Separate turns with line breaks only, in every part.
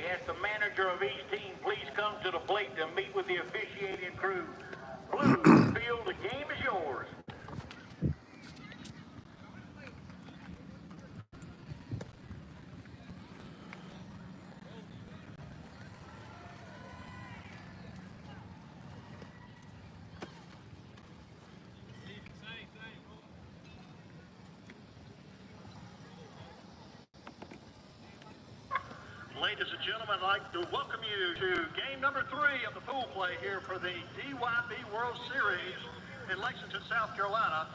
We ask the manager of each team please come to the plate to meet with the officiating crew. Blue field, the game is yours.
Ladies and gentlemen, I'd like to welcome you to game number 3 of the pool play here for the DYB World Series in Lexington, South Carolina.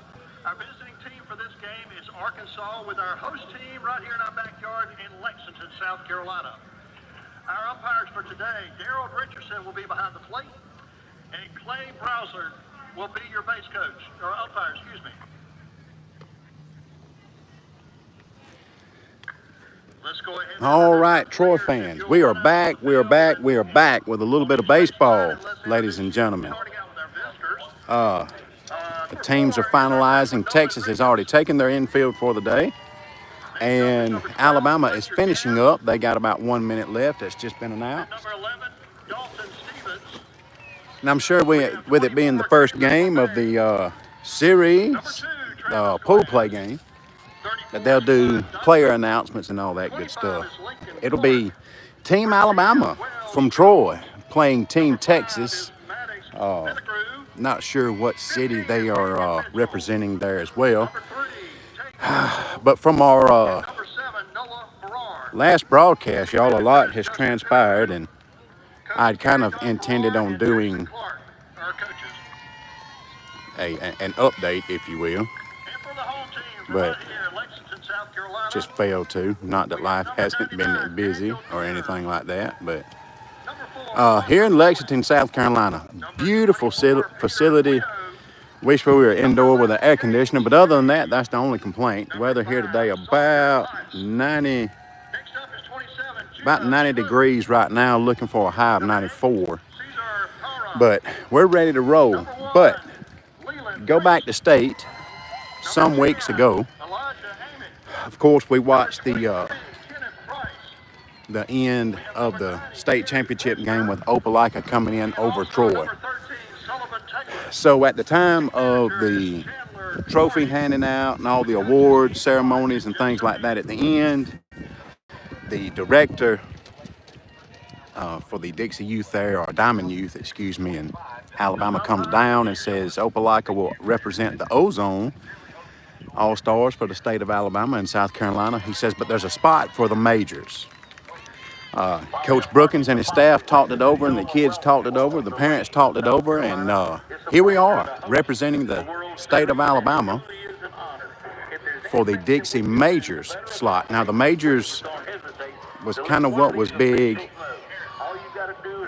Our visiting team for this game is Arkansas, with our host team right here in our backyard in Lexington, South Carolina. Our umpires for today, Daryl Richardson will be behind the plate, and Clay Browser will be your base coach, or umpire, excuse me. Let's go ahead.
All right, Troy fans, we are back with a little bit of baseball, ladies and gentlemen. The teams are finalizing. Texas has already taken their infield for the day, and Alabama is finishing up. They got about 1 minute left. That's just been announced. And I'm sure with it being the first game of the series, pool play game, that they'll do player announcements and all that good stuff. It'll be Team Alabama from Troy playing Team Texas. Not sure what city they are representing there as well. But from our last broadcast, y'all, a lot has transpired, and I'd kind of intended on doing an update, if you will, but just failed to. Not that life hasn't been busy or anything like that, but here in Lexington, South Carolina, beautiful facility. Wish we were indoor with an air conditioner, but other than that, that's the only complaint. Weather here today about 90 degrees right now, looking for a high of 94. But we're ready to roll. But go back to state some weeks ago. Of course, we watched the end of the state championship game with Opelika coming in over Troy. So at the time of the trophy handing out and all the award ceremonies and things like that at the end, the director for the Dixie Youth there, or Diamond Youth, excuse me, in Alabama comes down and says Opelika will represent the Ozone All-Stars for the state of Alabama and South Carolina. He says, but there's a spot for the majors. Coach Brookins and his staff talked it over, and the kids talked it over, the parents talked it over, and here we are representing the state of Alabama for the Dixie Majors slot. Now, the Majors was kind of what was big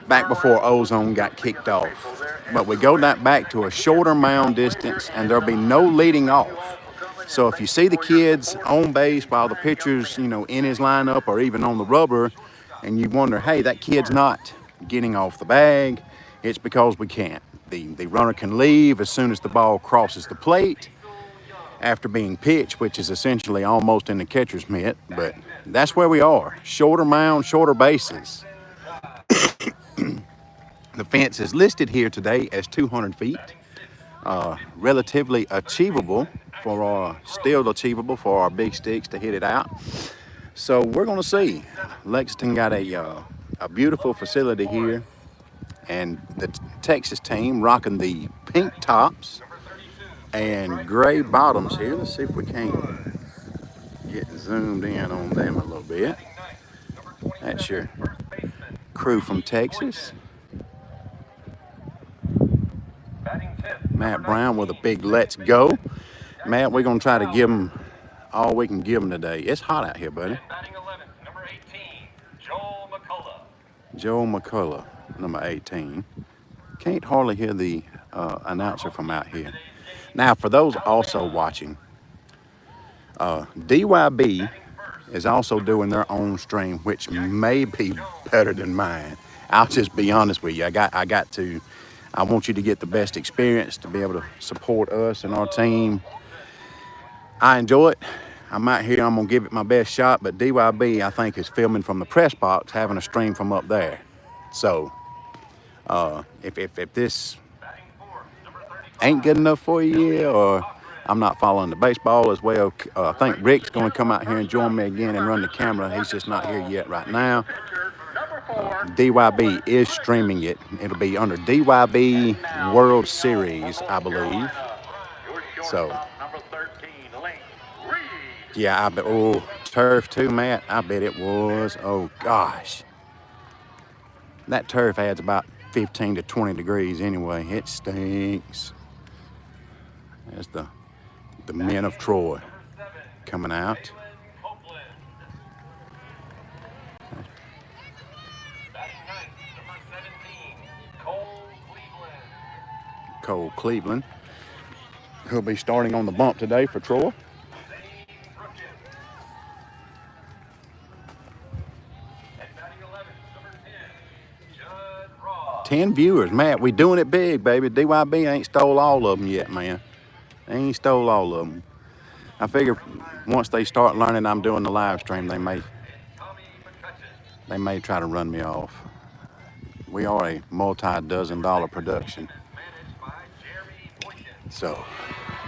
back before Ozone got kicked off. But we go back to a shorter mound distance, and there'll be no leading off. So if you see the kids on base while the pitcher's, in his lineup or even on the rubber, and you wonder, hey, that kid's not getting off the bag, it's because we can't. The runner can leave as soon as the ball crosses the plate after being pitched, which is essentially almost in the catcher's mitt. But that's where we are. Shorter mound, shorter bases. The fence is listed here today as 200 feet. Relatively achievable still achievable for our big sticks to hit it out. So we're going to see. Lexington got a beautiful facility here, and the Texas team rocking the pink tops and gray bottoms here. Let's see if we can get zoomed in on them a little bit. That's your crew from Texas. Matt Brown with a big let's go. Matt, we're going to try to give them all we can give them today. It's hot out here, buddy.
Number 18, Joel McCullough.
Joel McCullough, number 18. Can't hardly hear the announcer from out here. Now, for those also watching, DYB is also doing their own stream, which may be better than mine. I'll just be honest with you. I want you to get the best experience to be able to support us and our team. I enjoy it. I'm out here, I'm gonna give it my best shot, but DYB, I think, is filming from the press box, having a stream from up there. So, if this ain't good enough for you, or I'm not following the baseball as well, I think Rick's gonna come out here and join me again and run the camera. He's just not here yet right now. DYB is streaming it. It'll be under DYB World Series, I believe. So, yeah, I bet. Oh, turf too, Matt. I bet it was. Oh gosh, that turf adds about 15 to 20 degrees anyway. It stinks. There's the men of Troy coming out. Cole Cleveland, who'll be starting on the bump today for Troy. Ten viewers, Matt. We doing it big, baby. DYB ain't stole all of them yet, man. They ain't stole all of them. I figure once they start learning I'm doing the live stream, they may try to run me off. We are a multi-dozen-dollar production. So,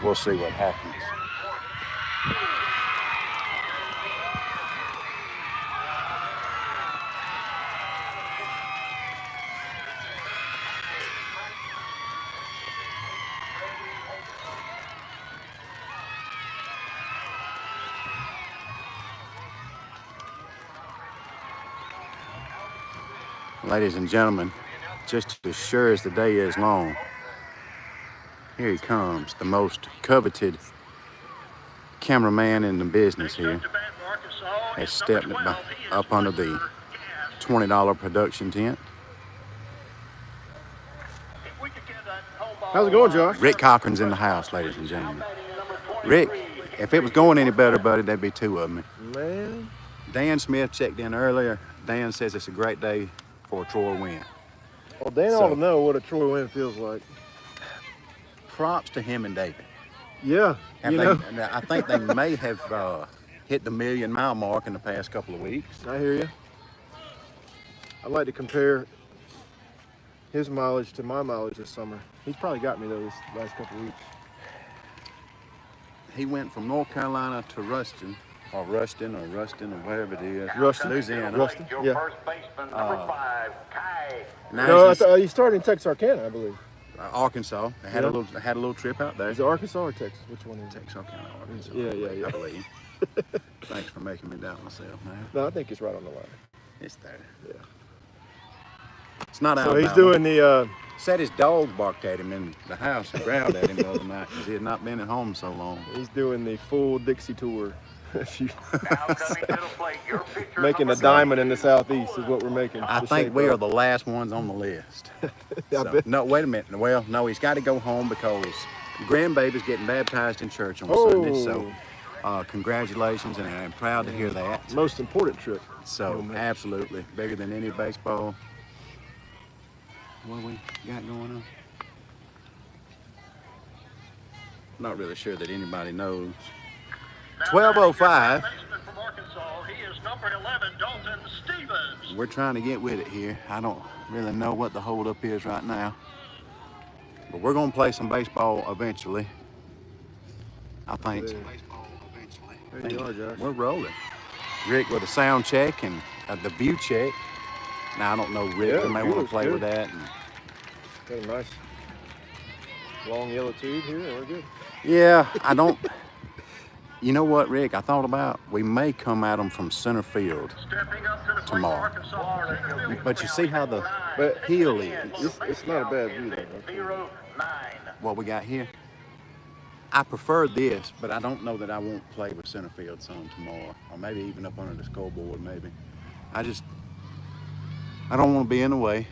we'll see what happens. Ladies and gentlemen, just as sure as the day is long, here he comes, the most coveted cameraman in the business here. Has stepped up under the $20 production tent.
How's it going, Josh?
Rick Cochran's in the house, ladies and gentlemen. Rick, if it was going any better, buddy, there'd be two of me.
Man.
Dan Smith checked in earlier. Dan says it's a great day for a Troy win.
Well, Dan ought to know what a Troy win feels like.
Props to him and David.
Yeah,
I think they may have hit the 1,000,000-mile mark in the past couple of weeks.
I hear you. I'd like to compare his mileage to my mileage this summer. He's probably got me though this last couple of weeks.
He went from North Carolina to Ruston, or wherever it is.
Ruston.
Louisiana.
Ruston,
Your
yeah.
first baseman, number 5, Kai.
Now
No,
he's
he started in Texarkana, I believe.
Arkansas. They had
Yeah.
a little trip out there.
Is it Arkansas or Texas? Which one is it?
Texarkana, Arkansas.
Yeah.
I believe. Thanks for making me doubt myself, man.
No, I think it's right on the line.
It's there.
Yeah.
It's not
So
Alabama.
he's doing the,
Said his dog barked at him in the house and growled at him the other night because he had not been at home so long.
full Dixie tour. If you
Now coming to the plate, your pitcher,
making a
number
diamond in the southeast is what we're making.
I
the
think
shape
we
of.
are the last ones on the list.
I bet.
No, wait a minute. Well, no, he's got to go home because the grandbaby's getting baptized in church on Sunday. So, congratulations, and I'm proud to hear that.
Most important trip.
So, absolutely, bigger than any baseball. What do we got going on? Not really sure that anybody knows. 12:05.
Baseman from Arkansas. He is number 11, Dalton Stevens.
We're trying to get with it here. I don't really know what the holdup is right now. But we're going to play some baseball eventually. I think.
There you are, Josh.
We're rolling. Rick with a sound check and the view check. Now, I don't know, Rick.
Yeah,
We may
view
want to
looks
play
good.
with that. And,
Got a nice long yellow tube here, and we're good.
yeah, I don't. You know what, Rick? I thought about we may come at them from center field.
Stepping up to the plate for
Tomorrow.
Arkansas.
But you see how the
But
hill is.
it's not a bad view, though.
09.
What we got here. I prefer this, but I don't know that I won't play with center field some tomorrow, or maybe even up under the scoreboard. Maybe. I don't want to be in the way.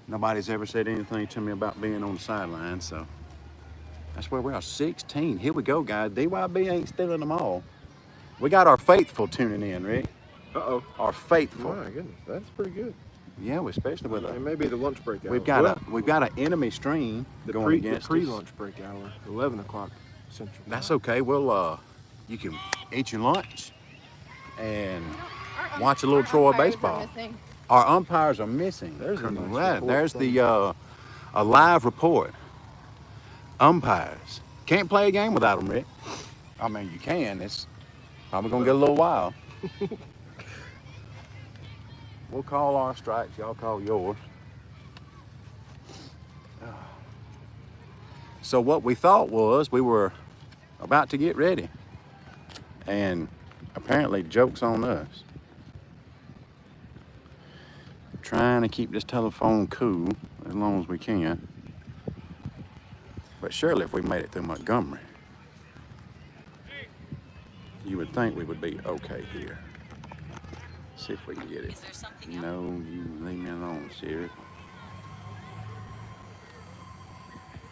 Nobody's ever said anything to me about being on the sideline, so that's where we are. 16. Here we go, guys. DYB ain't stealing them all. We got our faithful tuning in, Rick.
Uh-oh.
Our faithful.
My goodness, that's pretty good.
Yeah, especially with
It may be the lunch break hour.
we've got an enemy stream
the
going against us.
pre-lunch break hour, 11 o'clock Central.
That's okay. We'll You can eat your lunch and watch a little Troy baseball. Our umpires are missing.
There's a nice
Right.
report
There's
from-
the a live report. Umpires can't play a game without them, Rick. I mean, you can. It's probably gonna get a little while. We'll call our strikes. Y'all call yours. So what we thought was we were about to get ready, and apparently joke's on us. Trying to keep this telephone cool as long as we can. But surely if we made it through Montgomery, you would think we would be okay here. See if we can get it.
Is there something else?
No, you leave me alone, Siri.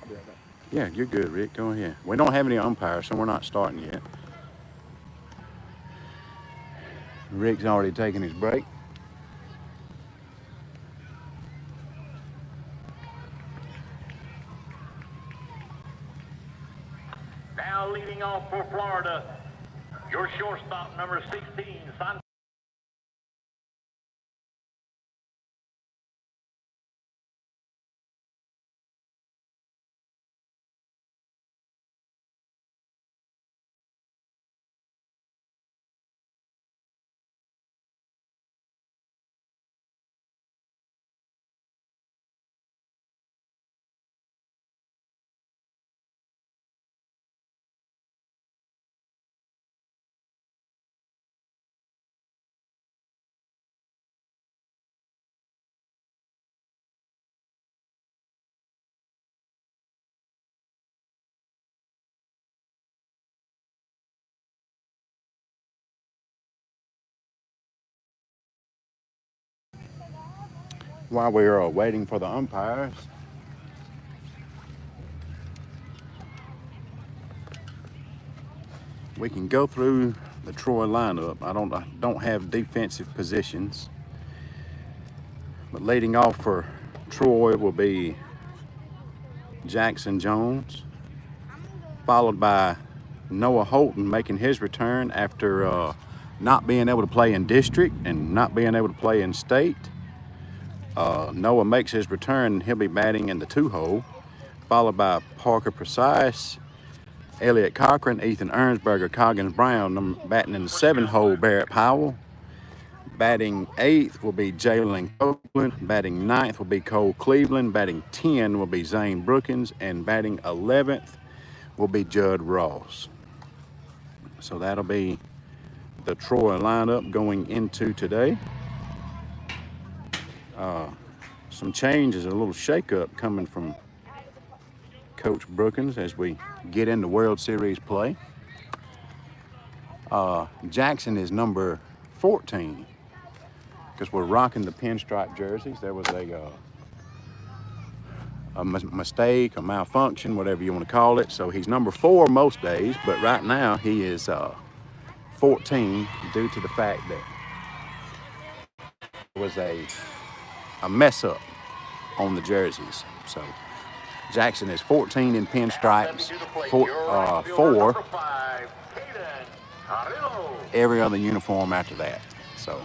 I'll be right back.
Yeah, you're good, Rick. Go ahead. We don't have any umpires, so we're not starting yet. Rick's already taken his break.
Now leading off for Florida, your shortstop, number 16, San.
While we are waiting for the umpires, we can go through the Troy lineup. I don't have defensive positions, but leading off for Troy will be Jackson Jones, followed by Noah Holton making his return after not being able to play in district and not being able to play in state. Noah makes his return. He'll be batting in the 2-hole, followed by Parker Precise, Elliott Cochran, Ethan Ernsberger, Coggins Brown, batting in the 7-hole, Barrett Powell. Batting 8th will be Jalen Copeland. Batting 9th will be Cole Cleveland. Batting 10 will be Zane Brookins. And batting 11th will be Judd Ross. So that'll be the Troy lineup going into today. Some changes, a little shakeup coming from Coach Brookins as we get into World Series play. Jackson is number 14 because we're rocking the pinstripe jerseys. There was a mistake, a malfunction, whatever you want to call it. So he's number 4 most days, but right now he is 14 due to the fact that there was a mess up on the jerseys. So Jackson is 14 in pinstripes, 4 every other uniform after that. So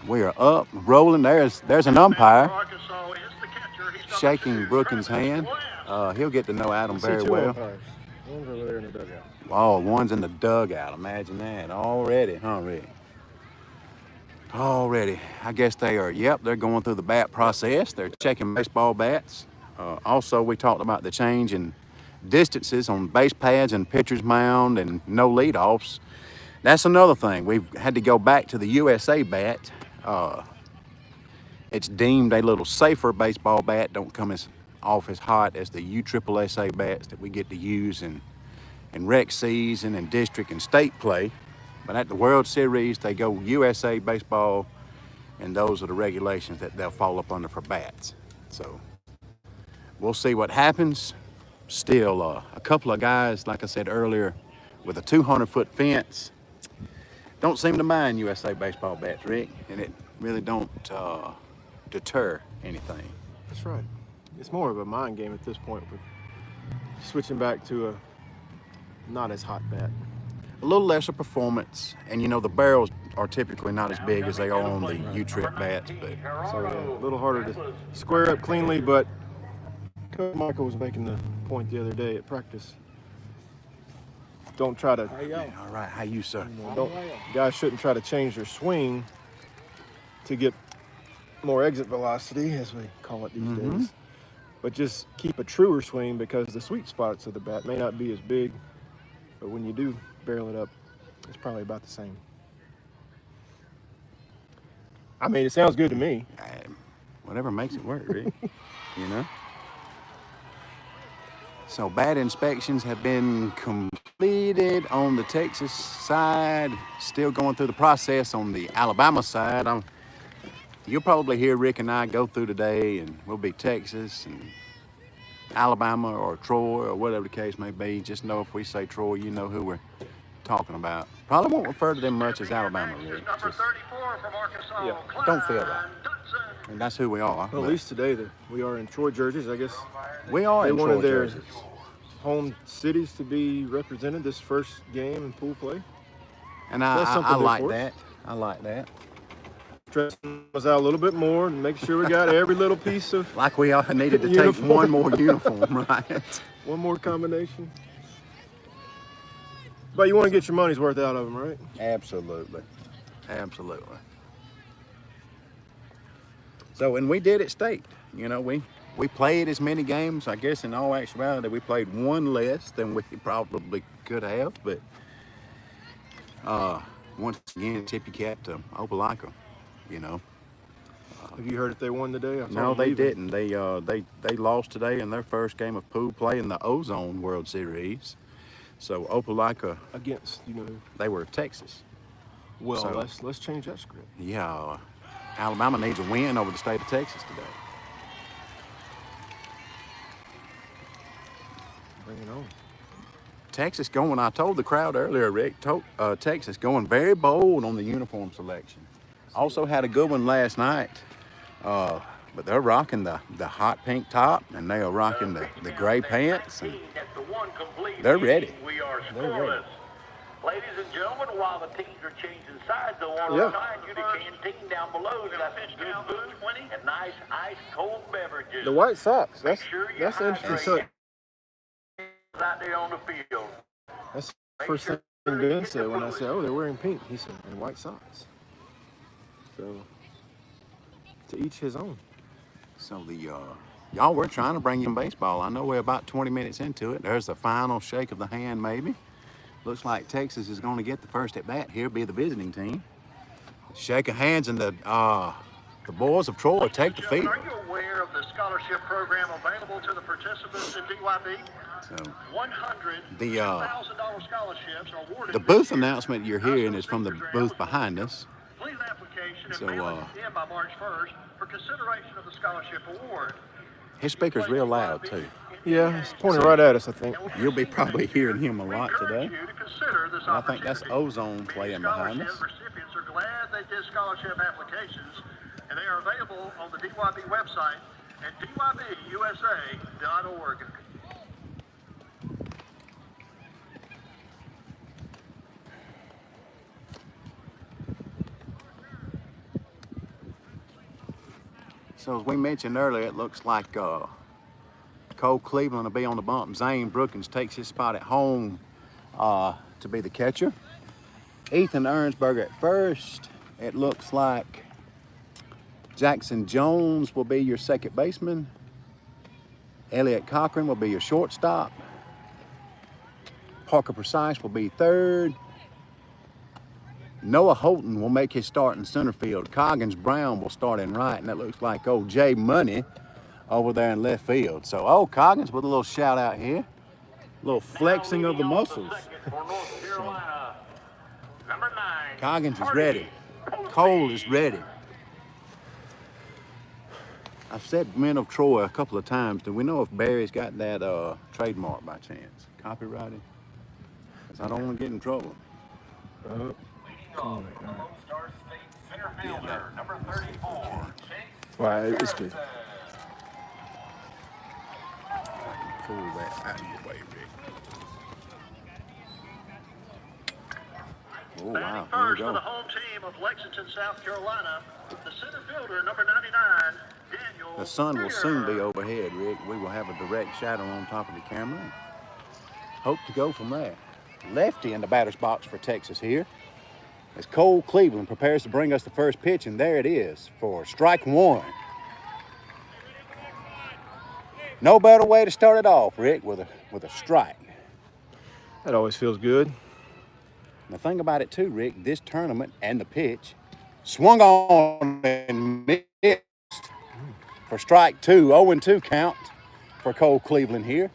we are up, rolling. There's an umpire
Arkansas is the catcher. He's number
shaking
2,
Brookins'
Travis
hand.
Williams.
He'll get to know Adam
I see
very
2
well.
umpires. One's over there in the dugout.
Oh, one's in the dugout. Imagine that already, huh, Rick? Already. I guess they are, yep, they're going through the bat process. They're checking baseball bats. Also, we talked about the change in distances on base pads and pitcher's mound and no leadoffs. That's another thing. We've had to go back to the USA bat. It's deemed a little safer baseball bat. Don't come off as hot as the USSSA bats that we get to use in rec season and district and state play. But at the World Series, they go USA baseball, and those are the regulations that they'll fall up under for bats. So we'll see what happens. Still, a couple of guys, like I said earlier, with a 200-foot fence, don't seem to mind USA baseball bats, Rick, and it really don't deter anything.
That's right. It's more of a mind game at this point with switching back to not as hot bat.
A little lesser performance, and you know the barrels are typically not as big as they are on the U-Trip bats, but
So yeah, a little harder to square up cleanly, but Coach Michael was making the point the other day at practice. Don't try to,
all right, how you, sir?
guys shouldn't try to change their swing to get more exit velocity, as we call it these days. But just keep a truer swing, because the sweet spots of the bat may not be as big, but when you do barrel it up, it's probably about the same. I mean, it sounds good to me.
Whatever makes it work, Rick. You know? So bat inspections have been completed on the Texas side. Still going through the process on the Alabama side. You'll probably hear Rick and I go through today, and we'll be Texas and Alabama or Troy or whatever the case may be. Just know if we say Troy, you know who we're talking about. Probably won't refer to them much as Alabama, Rick.
Number 34 from Arkansas.
Yeah,
don't feel that.
Clyde Dotson.
And that's who we are.
Well,
but
at least today we are in Troy jerseys. I guess
we are
they
in
wanted
Troy
their
jerseys.
home cities to be represented this first game in pool play.
And
That's
I
something new
like
for us.
that. I like that.
Dressing us out a little bit more and make sure we got every little piece of
Like we all needed to take
Uniform.
one more uniform, right?
one more combination. But you want to get your money's worth out of them, right?
Absolutely. Absolutely. So, and we did it state. You know, we played as many games. I guess in all actuality, we played one less than we probably could have. But once again, tip your cap to Opelika. You know.
Have you heard if they won today? I saw
No,
them
they
leaving.
didn't. They lost today in their first game of pool play in the Ozone World Series. So Opelika,
Against,
they were Texas.
well,
So-
let's change that script.
Yeah, Alabama needs a win over the state of Texas today.
Bring it on.
Texas going, I told the crowd earlier, Rick, Texas going very bold on the uniform selection. Also had a good one last night, but they're rocking the hot pink top, and they are rocking the gray pants. And they're ready.
We are
They're ready.
scoreless. Ladies and gentlemen, while the teams are changing sides, I want to
Yeah.
remind you the canteen down below has got some good food and nice ice-cold beverages.
The White Sox. That's
Sure you
that's an interesting
hydrate.
touch.
Out there on the field.
That's the first thing Ben said when I said, "Oh, they're wearing pink." He said, "And white socks." So to each his own.
So y'all, we're trying to bring you in baseball. I know we're about 20 minutes into it. There's the final shake of the hand, maybe. Looks like Texas is going to get the first at bat here, be the visiting team. Shake of hands, and the boys of Troy take the field.
Are you aware of the scholarship program available to the participants in DYB?
So
$100,000 scholarships are awarded.
the booth announcement you're hearing is from the booth behind us.
Complete an application
So,
and mail it in by March 1st for consideration of the scholarship award.
His speaker's real loud too.
Yeah, it's pointing right at us, I think.
You'll be probably hearing him a
We
lot
encourage
today.
you to consider this
And I think that's
opportunity.
Ozone
Many
playing behind us.
scholarship recipients are glad they did scholarship applications, and they are available on the DYB website at dybusa.org.
So as we mentioned earlier, it looks like Cole Cleveland will be on the bump. Zane Brookins takes his spot at home to be the catcher. Ethan Ernsberger at first. It looks like Jackson Jones will be your second baseman. Elliot Cochran will be your shortstop. Parker Precise will be third. Noah Houghton will make his start in center field. Coggins Brown will start in right, and that looks like old Jay Money over there in left field. So, Coggins with a little shout out here. A little flexing of the muscles.
For North Carolina, number 9.
Coggins is ready. Cole is ready. I've said Men of Troy a couple of times. Do we know if Barry's got that trademark by chance? Copyrighted? 'Cause I don't want to get in trouble.
Well, it's good.
Pull that out of your way, Rick. Oh,
Batting
wow. Here we
first for
go.
the home team of Lexington, South Carolina, the center fielder, number 99, Daniel.
The sun will soon be
Greer.
overhead, Rick. We will have a direct shadow on top of the camera. Hope to go from there. Lefty in the batter's box for Texas here. As Cole Cleveland prepares to bring us the first pitch, and there it is for strike one. No better way to start it off, Rick, with a strike.
That always feels good.
And the thing about it too, Rick, this tournament and the pitch swung on and missed for strike two. 0-2 count for Cole Cleveland here.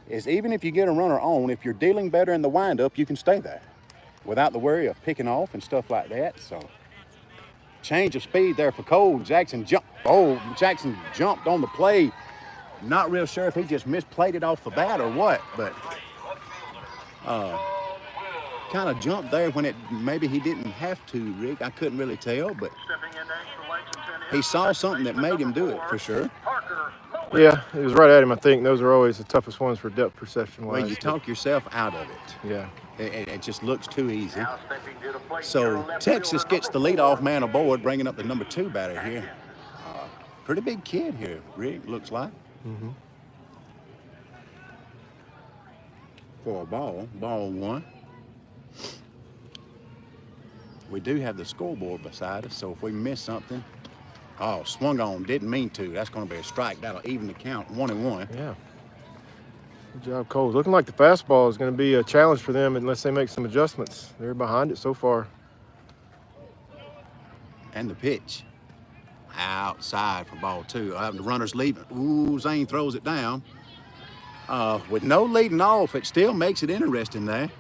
Is even if you get a runner on, if you're dealing better in the windup, you can stay there without the worry of picking off and stuff like that. So change of speed there for Cole. Jackson jumped on the play. Not real sure if he just misplayed it off the bat or what, but kind of jumped there when maybe he didn't have to, Rick. I couldn't really tell, but
Stepping in next for Lexington
he
is
saw something that made him do it for sure.
Parker Mullen.
Yeah, it was right at him. I think those are always the toughest ones for depth perception wise.
Well, you talk yourself out of it.
Yeah.
It just looks too easy.
Now stepping to the plate,
So
Carroll left
Texas
fielder
gets the
number
leadoff
4.
man aboard, bringing up the number 2 batter here. Pretty big kid here, Rick, looks like. For a ball one. We do have the scoreboard beside us, so if we miss something, swung on, didn't mean to. That's going to be a strike. That'll even the count, 1-1.
Yeah. Good job, Cole. Looking like the fastball is going to be a challenge for them unless they make some adjustments. They're behind it so far.
And the pitch outside for ball 2. The runner's leaving. Ooh, Zane throws it down. With no leading off, it still makes it interesting there.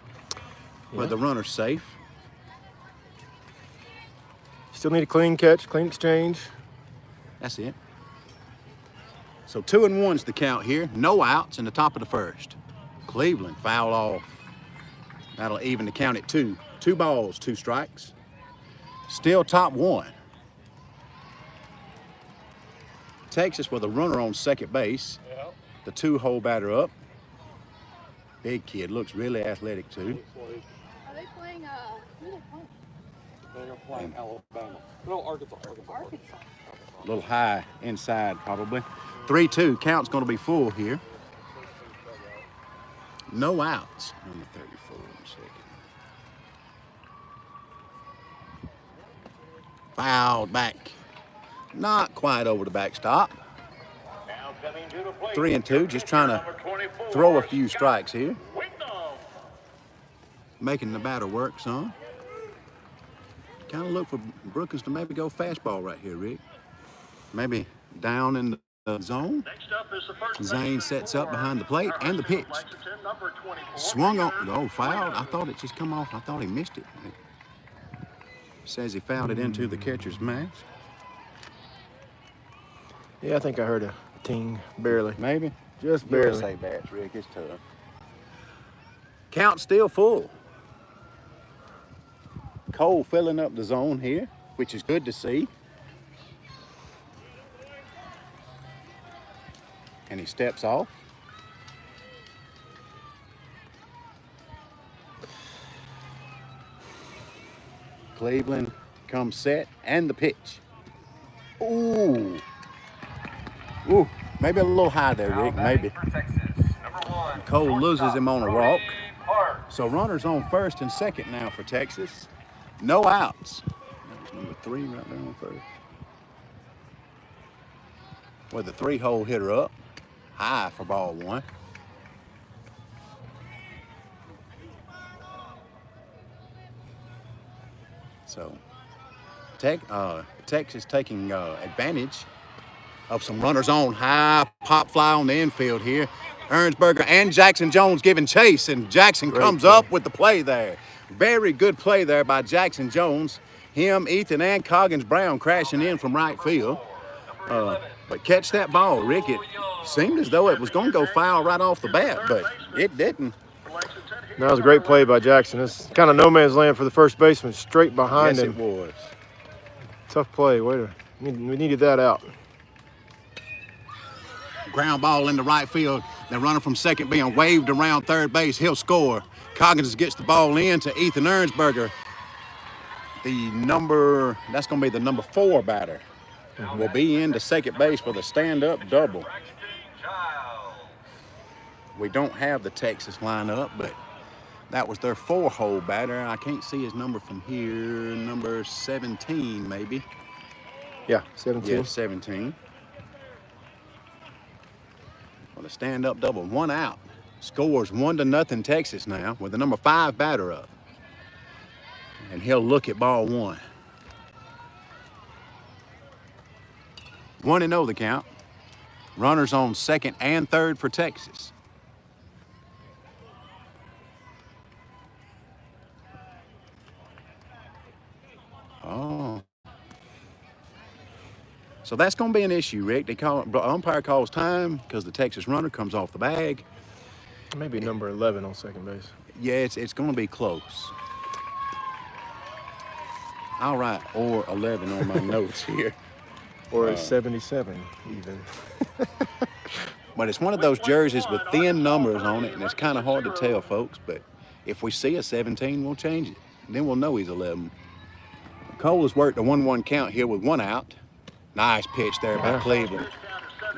But the runner's safe.
Still need a clean catch, clean exchange.
That's it. So 2-1's the count here. No outs in the top of the first. Cleveland foul off. That'll even the count at 2. 2 balls, 2 strikes. Still top 1. Texas with a runner on second base. The 2-hole batter up. Big kid, looks really athletic too.
Are they playing, who are they playing?
They're playing Alabama. No, Arkansas.
Arkansas.
A little high inside probably. 3-2, count's gonna be full here. No outs. Number 34 in second. Fouled back. Not quite over the backstop.
Now coming to the plate,
3-2, just trying to
number 24,
throw a few
Scott
strikes here.
Wigdom.
Making the batter work some. Kind of look for Brookins to maybe go fastball right here, Rick. Maybe down in the zone.
Next up is the first
Zane
baseman
sets
for
up behind the plate and the pitch.
Lexington, number 24,
Swung on.
Peter
Oh, fouled. I
Williams.
thought it just come off. I thought he missed it. Says he fouled it into the catcher's mask.
Yeah, I think I heard a ting, barely.
Maybe.
Just barely.
USA bats, Rick. It's tough. Count still full. Cole filling up the zone here, which is good to see. And he steps off. Cleveland comes set and the pitch. Ooh. Ooh, maybe a little high there, Rick, maybe. Cole loses him on a walk. So runners on first and second now for Texas. No outs. That was number 3 right there on first. With the 3-hole hitter up. High for ball 1. So Texas taking advantage of some runners on. High pop fly on the infield here. Ernsberger and Jackson Jones giving chase, and Jackson comes up with the play there. Very good play there by Jackson Jones. Him, Ethan, and Coggins Brown crashing in from right field. But catch that ball, Rick. It seemed as though it was going to go foul right off the bat, but it didn't.
That was a great play by Jackson. It's kind of no man's land for the first baseman, straight behind
Yes,
him.
it was.
Tough play. We needed that out.
Ground ball into right field. The runner from second being waved around third base. He'll score. Coggins gets the ball in to Ethan Ernsberger. That's going to be the number 4 batter. Will be into second base for the stand-up double. We don't have the Texas lineup, but that was their 4-hole batter. I can't see his number from here. Number 17, maybe.
Yeah, 17.
Yeah, 17. Well, the stand-up double, 1 out. Scores 1-0 Texas now with the number 5 batter up. And he'll look at ball 1. 1-0 the count. Runners on second and third for Texas. Oh. So that's going to be an issue, Rick. Umpire calls time because the Texas runner comes off the bag.
Maybe number 11 on second base.
Yeah, it's going to be close. I'll write or 11 on my notes here.
Or a 77 even.
But it's one of those jerseys with thin numbers on it, and it's kind of hard to tell, folks. But if we see a 17, we'll change it. Then we'll know he's 11. Cole has worked a 1-1 count here with 1 out. Nice pitch there by Cleveland.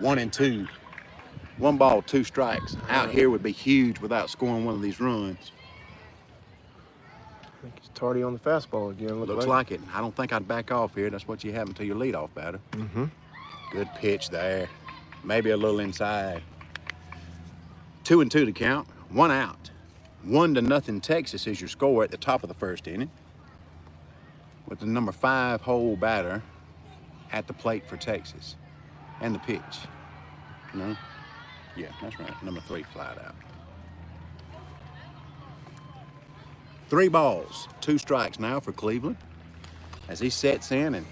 1-2. 1 ball, 2 strikes. Out here would be huge without scoring one of these runs.
I think he's tardy on the fastball again.
Looks like it. I don't think I'd back off here. That's what you have until your leadoff batter.
Mm-hmm.
Good pitch there. Maybe a little inside. 2-2 to count. 1 out. 1-0 Texas is your score at the top of the first inning. With the number 5-hole batter at the plate for Texas. And the pitch. No? Yeah, that's right. Number 3 flied out. 3 balls, 2 strikes now for Cleveland as he sets in and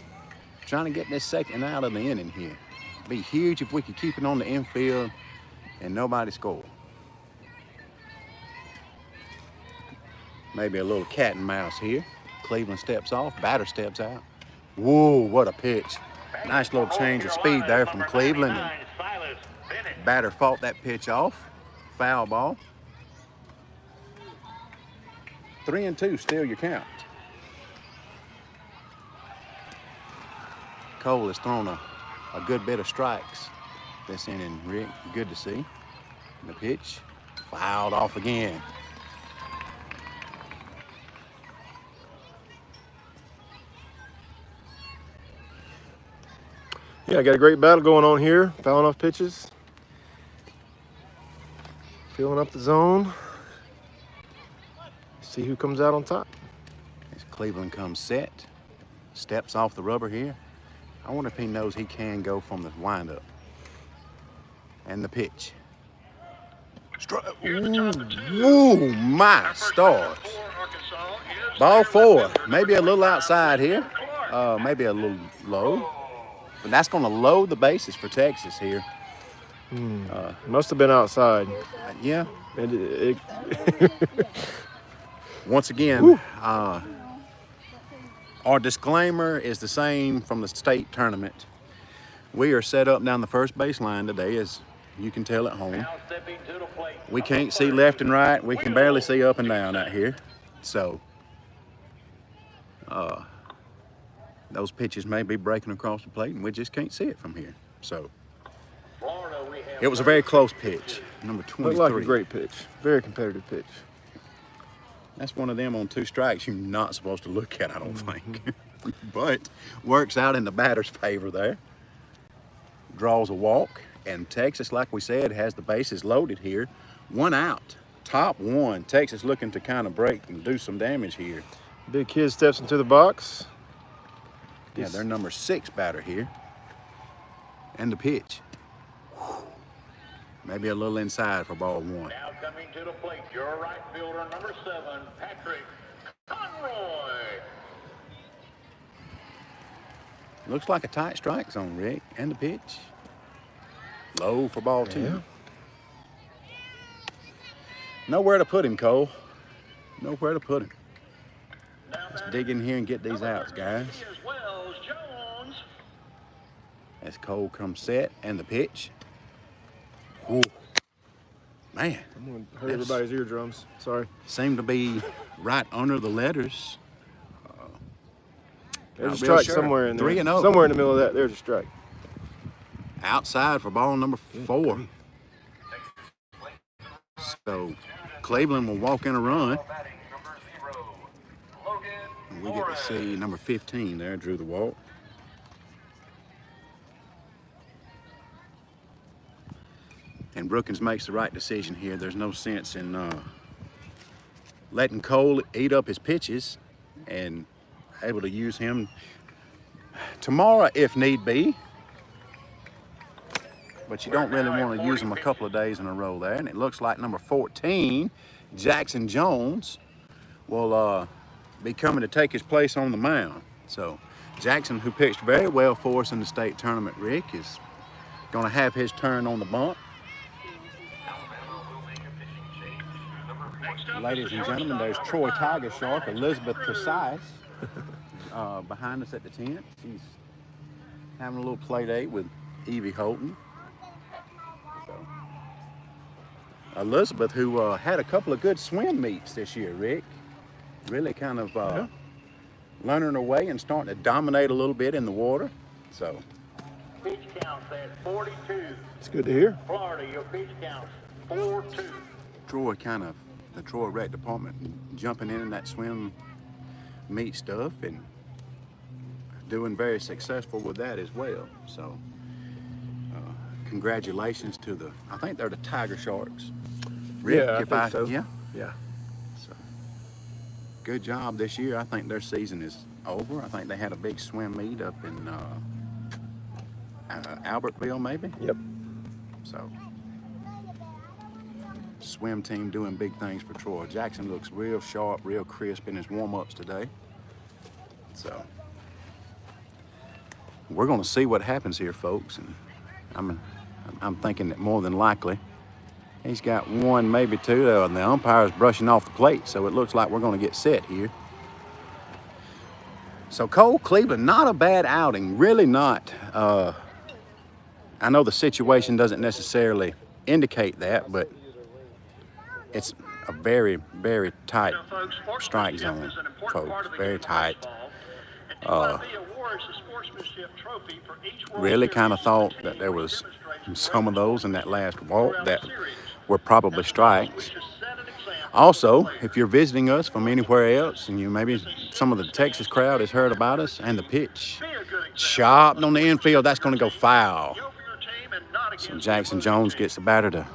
trying to get this second out of the inning here. Be huge if we could keep it on the infield and nobody score. Maybe a little cat and mouse here. Cleveland steps off, batter steps out. Whoa, what a pitch. Nice little change of speed there from Cleveland. And batter fought that pitch off. Foul ball. 3-2, still your count. Cole has thrown a good bit of strikes this inning, Rick. Good to see. The pitch, fouled off again.
Yeah, I got a great battle going on here. Fouling off pitches. Filling up the zone. See who comes out on top.
As Cleveland comes set, steps off the rubber here. I wonder if he knows he can go from the windup. And the pitch. Ooh, my stars. Ball 4. Maybe a little outside here. Maybe a little low. But that's going to load the bases for Texas here.
Must have been outside.
Yeah.
It
Once again, our disclaimer is the same from the state tournament. We are set up down the first baseline today, as you can tell at home. We can't see left and right. We can barely see up and down out here. So, those pitches may be breaking across the plate, and we just can't see it from here. So, it was a very close pitch, number 23.
looked like a great pitch. Very competitive pitch.
That's one of them on 2 strikes you're not supposed to look at, I don't think. But works out in the batter's favor there. Draws a walk. And Texas, like we said, has the bases loaded here. 1 out. Top 1. Texas looking to kind of break and do some damage here.
Big kid steps into the box.
Yeah, their number 6 batter here. And the pitch. Maybe a little inside for ball 1.
Now coming to the plate, your right fielder, number 7, Patrick Conroy.
Looks like a tight strike zone, Rick. And the pitch. Low for ball 2.
Yeah.
Nowhere to put him, Cole. Nowhere to put him. Let's dig in here and get these outs, guys. As Cole comes set and the pitch. Ooh. Man.
I'm going to hurt everybody's eardrums. Sorry.
Seemed to be right under the letters.
There's a
Not real
strike
sure.
somewhere in there.
3-0.
Somewhere in the middle of that, there's a strike.
Outside for ball number 4. So Cleveland will walk in a run. And we get to see number 15 there, drew the walk. And Brookins makes the right decision here. There's no sense in letting Cole eat up his pitches and able to use him tomorrow if need be. But you don't really want to use him a couple of days in a row there. And it looks like number 14, Jackson Jones, will be coming to take his place on the mound. So Jackson, who pitched very well for us in the state tournament, Rick, is going to have his turn on the bump. Ladies and gentlemen, there's Troy Tiger Shark, Elizabeth Precise, behind us at the tent. She's having a little play date with Evie Holton. So, Elizabeth, who had a couple of good swim meets this year, Rick, really kind of learning her way and starting to dominate a little bit in the water. So,
Pitch count at 42.
It's good to hear.
Florida, your pitch count 4-2.
Troy the Troy Rec Department jumping in that swim meet stuff and doing very successful with that as well. So congratulations to I think they're the Tiger Sharks. Rick,
Yeah, I think so.
Yeah.
Yeah.
So good job this year. I think their season is over. I think they had a big swim meet up in Albertville maybe.
Yep.
So swim team doing big things for Troy. Jackson looks real sharp, real crisp in his warm-ups today. So we're going to see what happens here, folks. And I'm thinking that more than likely he's got one, maybe two. And the umpire's brushing off the plate, so it looks like we're going to get set here. So Cole Cleveland, not a bad outing, really not. I know the situation doesn't necessarily indicate that, but it's a very, very tight strike zone, folks. Very tight. Really kind of thought that there was some of those in that last walk that were probably strikes. Also, if you're visiting us from anywhere else and maybe some of the Texas crowd has heard about us and the pitch chopped on the infield, that's going to go foul. So Jackson Jones gets the batter to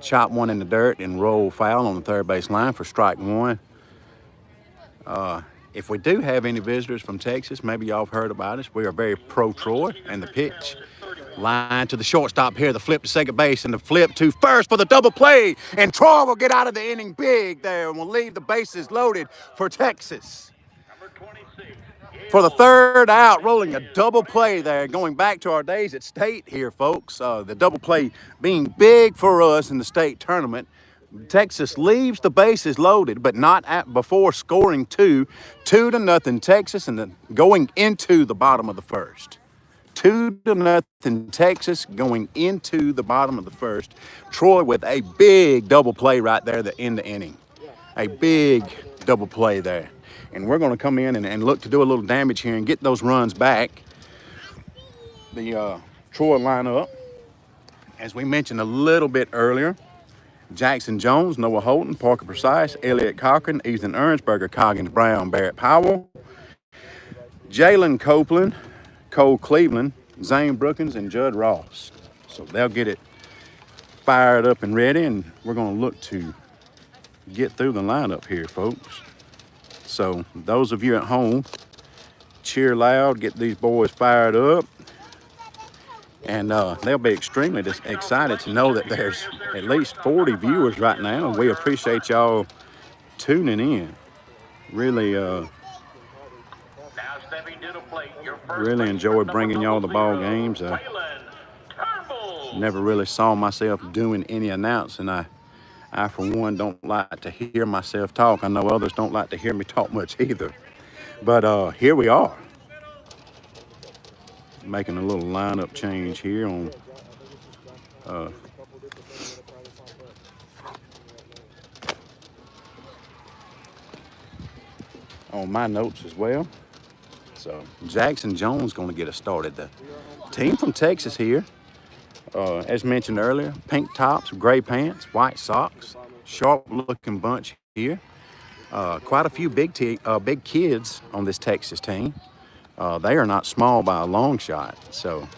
chop one in the dirt and roll foul on the third base line for strike one. If we do have any visitors from Texas, maybe y'all have heard about us. We are very pro-Troy, and the pitch line to the shortstop here, the flip to second base, and the flip to first for the double play. And Troy will get out of the inning big there and will leave the bases loaded for Texas. For the third out, rolling a double play there, going back to our days at state here, folks. The double play being big for us in the state tournament. Texas leaves the bases loaded, but not before scoring 2-0 Texas, and then going into the bottom of the first. 2-0 Texas going into the bottom of the first. Troy with a big double play right there in the inning. A big double play there. And we're going to come in and look to do a little damage here and get those runs back. The Troy lineup, as we mentioned a little bit earlier, Jackson Jones, Noah Holton, Parker Precise, Elliott Cochran, Ethan Ernsberger, Coggins Brown, Barrett Powell, Jalen Copeland, Cole Cleveland, Zane Brookins, and Judd Ross. So they'll get it fired up and ready, and we're going to look to get through the lineup here, folks. So those of you at home, cheer loud, get these boys fired up. And they'll be extremely excited to know that there's at least 40 viewers right now. We appreciate y'all tuning in. Really, really enjoy bringing y'all the ball games. Never really saw myself doing any announcing. I, for one, don't like to hear myself talk. I know others don't like to hear me talk much either. But here we are. Making a little lineup change here on my notes as well. So Jackson Jones going to get us started. The team from Texas here, as mentioned earlier, pink tops, gray pants, white socks, sharp-looking bunch here. Quite a few big kids on this Texas team. They are not small by a long shot. So,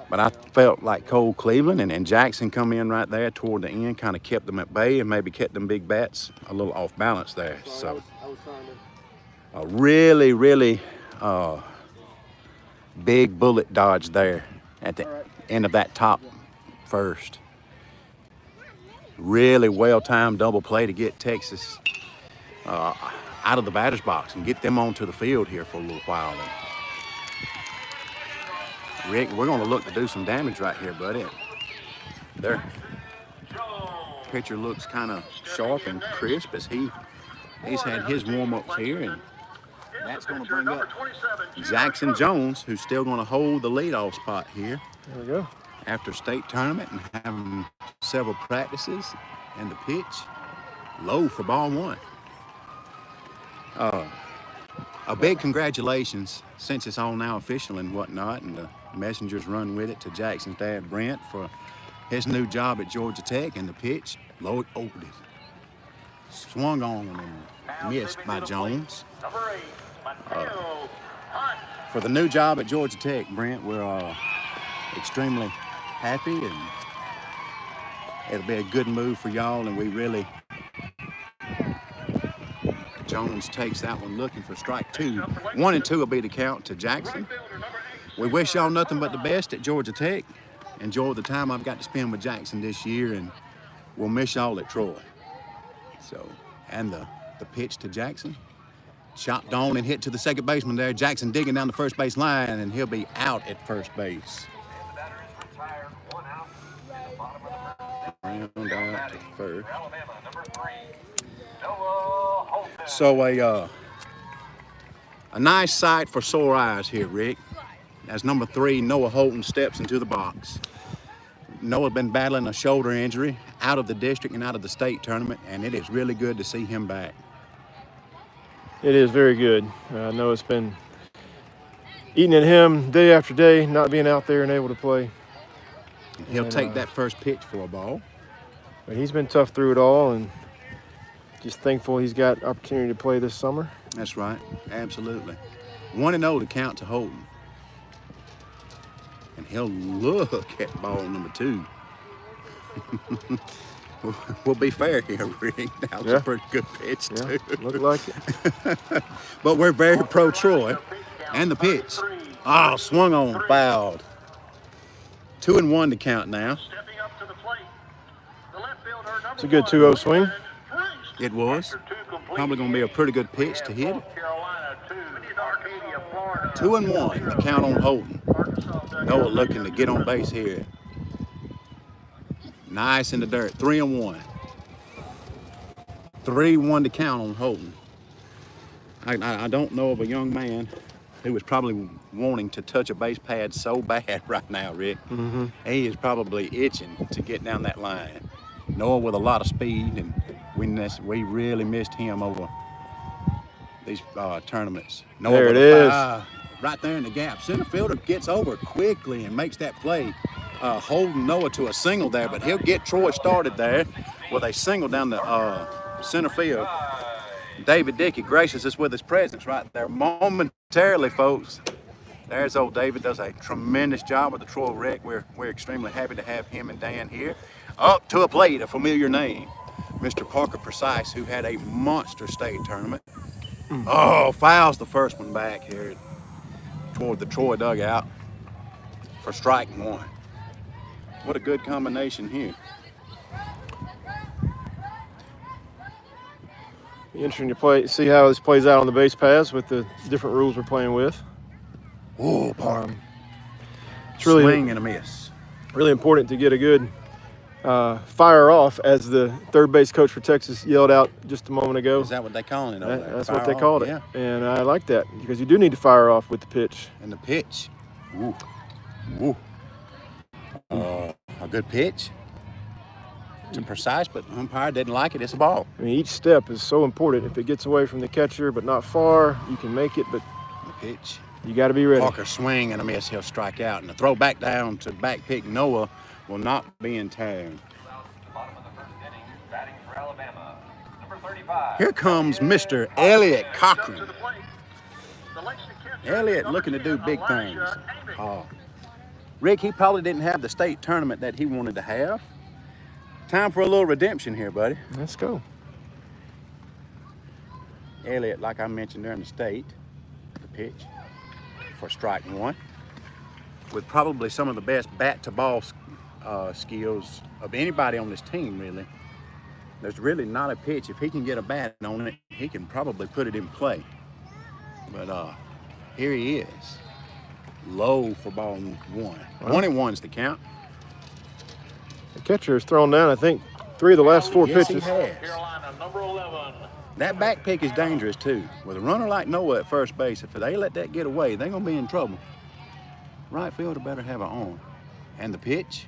but I felt like Cole Cleveland and Jackson come in right there toward the end, kind of kept them at bay and maybe kept them big bats a little off balance there. So, really big bullet dodge there at the end of that top first. Really well-timed double play to get Texas out of the batter's box and get them onto the field here for a little while. And Rick, we're going to look to do some damage right here, buddy. Their pitcher looks kind of sharp and crisp as he's had his warm-ups here, and that's going to bring up Jackson Jones, who's still going to hold the leadoff spot here.
There we go.
After state tournament and having several practices, and the pitch low for ball one. A big congratulations, since it's all now official and whatnot, and the messengers run with it, to Jackson's dad Brent for his new job at Georgia Tech, and the pitch low. Oh, swung on and missed by Jones. For the new job at Georgia Tech, Brent, we're extremely happy, and it'll be a good move for y'all, and we really... Jones takes that one looking for strike two. 1 and 2 will be the count to Jackson. We wish y'all nothing but the best at Georgia Tech. Enjoy the time I've got to spend with Jackson this year, and we'll miss y'all at Troy. So, and the pitch to Jackson. Chopped on and hit to the second baseman there. Jackson digging down the first base line, and he'll be out at first base. Round out to first. So a nice sight for sore eyes here, Rick, as number 3, Noah Holton, steps into the box. Noah's been battling a shoulder injury, out of the district and out of the state tournament, and it is really good to see him back.
It is very good. Noah's been eating at him day after day, not being out there and able to play.
He'll take that first pitch for a ball.
But he's been tough through it all, and just thankful he's got opportunity to play this summer.
That's right, absolutely. 1-0 to count to Holton. And he'll look at ball number 2. We'll be fair here, Rick. That was a pretty good pitch, too.
Looked like it.
But we're very pro Troy. And the pitch. Oh, swung on, fouled. 2-1 to count now.
Stepping up to the plate, the left fielder, number
It's a good
1,
2-0 swing.
It was. Probably going to be a pretty good pitch to hit. 2-1 to count on Holton. Noah looking to get on base here. Nice in the dirt. 3-1. 3-1 to count on Holton. I don't know of a young man who is probably wanting to touch a base pad so bad right now, Rick.
Mm-hmm.
He is probably itching to get down that line. Noah with a lot of speed, and we really missed him over these tournaments. Noah
there
with
it
a
is.
right there in the gap. Center fielder gets over quickly and makes that play, holding Noah to a single there, but he'll get Troy started there with a single down the center field. David Dickey gracious us with his presence right there momentarily, folks. There's old David, does a tremendous job with the Troy Rec. We're extremely happy to have him and Dan here. Up to a plate, a familiar name, Mr. Parker Precise, who had a monster state tournament. Oh, fouls the first one back here toward the Troy dugout for strike 1. What a good combination here.
Be interesting to see how this plays out on the base paths with the different rules we're playing with.
Oh, Parker.
It's really,
Swing and a miss.
really important to get a good fire off, as the third base coach for Texas yelled out just a moment ago.
Is that what they calling it over there?
That's
Fire
what they
off?
called it.
Yeah.
And I like that, because you do need to fire off with the pitch.
And the pitch. Ooh. Ooh. A good pitch to Precise, but the umpire didn't like it. It's a ball.
I mean, each step is so important. If it gets away from the catcher but not far, you can make it. But
pitch.
You got to be ready.
Parker swing and a miss. He'll strike out. And the throw back down to back pick Noah will not be in time.
Bottom of the first inning, batting for Alabama, number 35.
Here comes Mr. Elliot Cochran.
To the plate, the Lexington catcher,
Elliot
number
looking to do
10,
big
Elijah
things.
Amy.
Rick, he probably didn't have the state tournament that he wanted to have. Time for a little redemption here, buddy.
Let's go.
Elliot, like I mentioned during the state, the pitch for strike one, with probably some of the best bat-to-ball skills of anybody on this team, really. There's really not a pitch. If he can get a bat on it, he can probably put it in play. But here he is. Low for ball one. 1-1's the count.
The catcher has thrown down, I think, 3 of the last 4
Yes, he
pitches.
has.
Carolina, number 11.
That back pick is dangerous too. With a runner like Noah at first base, if they let that get away, they're gonna be in trouble. Right fielder better have it on. And the pitch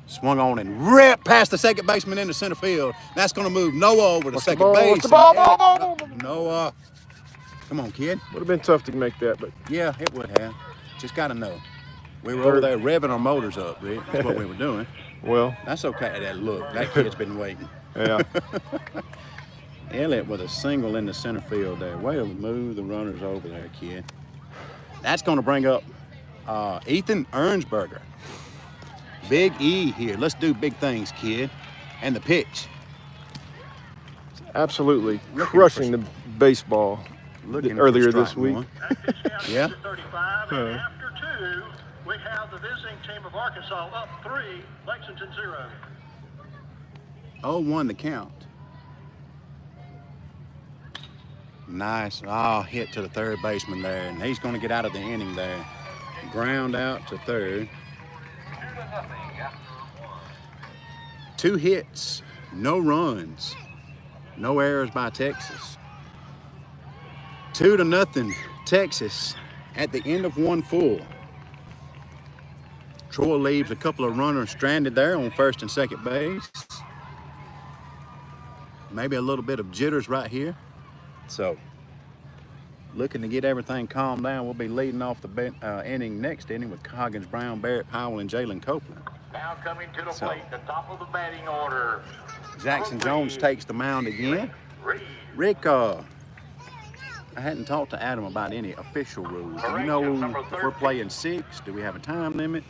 swung on and ripped past the second baseman into center field. That's gonna move Noah over to
What's the
second
ball?
base.
What's the ball? Ball.
Noah, come on, kid.
Would have been tough to make that, but
Yeah, it would have. Just gotta know. We were over there revving our motors up, Rick. That's what we were doing.
well,
That's okay. That look, that kid's been waiting.
yeah.
Elliott with a single in the center field there. Way to move the runners over there, kid. That's going to bring up Ethan Ernsberger. Big E here. Let's do big things, kid. And the pitch.
Absolutely
Looking
crushing
for
the baseball
Looking for
earlier this
strike
week.
one.
That pitch counts
Yeah.
to 35, and after 2, we have the visiting team of Arkansas up 3, Lexington 0.
0-1 the count. Nice. Oh, hit to the third baseman there. And he's going to get out of the inning there. Ground out to third. 2 hits, no runs, no errors by Texas. 2-0 Texas at the end of 1 full. Troy leaves a couple of runners stranded there on first and second base. Maybe a little bit of jitters right here. So, looking to get everything calmed down. We'll be leading off the inning next inning with Coggins, Brown, Barrett, Powell, and Jalen Copeland.
Now coming to the plate, the top of the batting order.
Jackson Jones takes the mound again.
Reed.
Rick, I hadn't talked to Adam about any official rules. Do you know if we're playing 6? Do we have a time limit?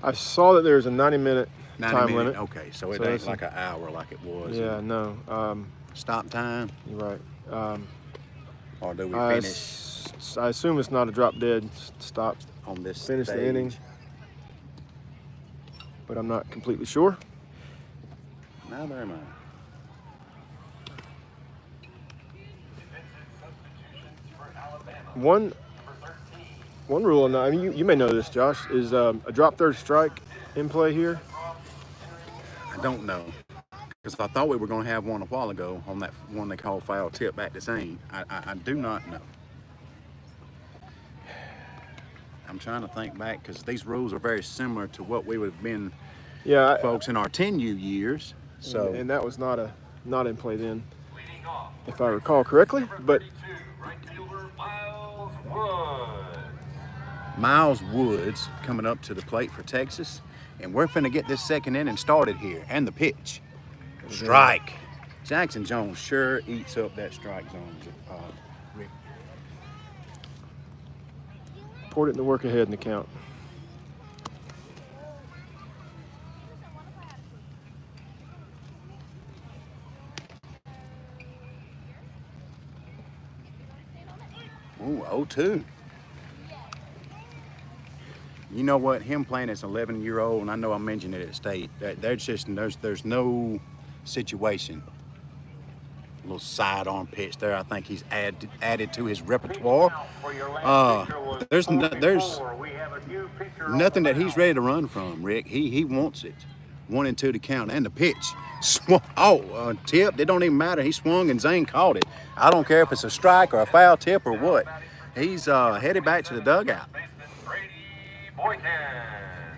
I saw that there's a 90-minute
90
time
minute.
limit.
Okay, so it
So
ain't
that's
like an hour like it was.
Yeah, no.
Stop time,
You're right.
or do we
I
finish
assume it's not a drop dead stop.
on this
Finish
stage?
the inning. But I'm not completely sure.
Neither am I.
One rule, and I mean, you may know this, Josh, is a drop third strike in play here.
I don't know. Because I thought we were going to have one a while ago on that one they call foul tip back to Zane. I do not know. I'm trying to think back because these rules are very similar to what we would have been
Yeah,
folks in our 10U years. So
and that was not in play then, if I recall correctly. But
Right fielder Miles Woods.
Miles Woods coming up to the plate for Texas. And we're finna get this second inning started here. And the pitch. Strike. Jackson Jones sure eats up that strike zone. Rick.
important to work ahead in the count.
Ooh, 0-2. You know what? Him playing as an 11-year-old, and I know I mentioned it at state. There's no situation. A little sidearm pitch there. I think he's added to his repertoire. There's nothing that he's ready to run from, Rick. He wants it. 1-2 to count, and the pitch. Tip. It don't even matter. He swung and Zane caught it. I don't care if it's a strike or a foul tip or what. He's headed back to the dugout.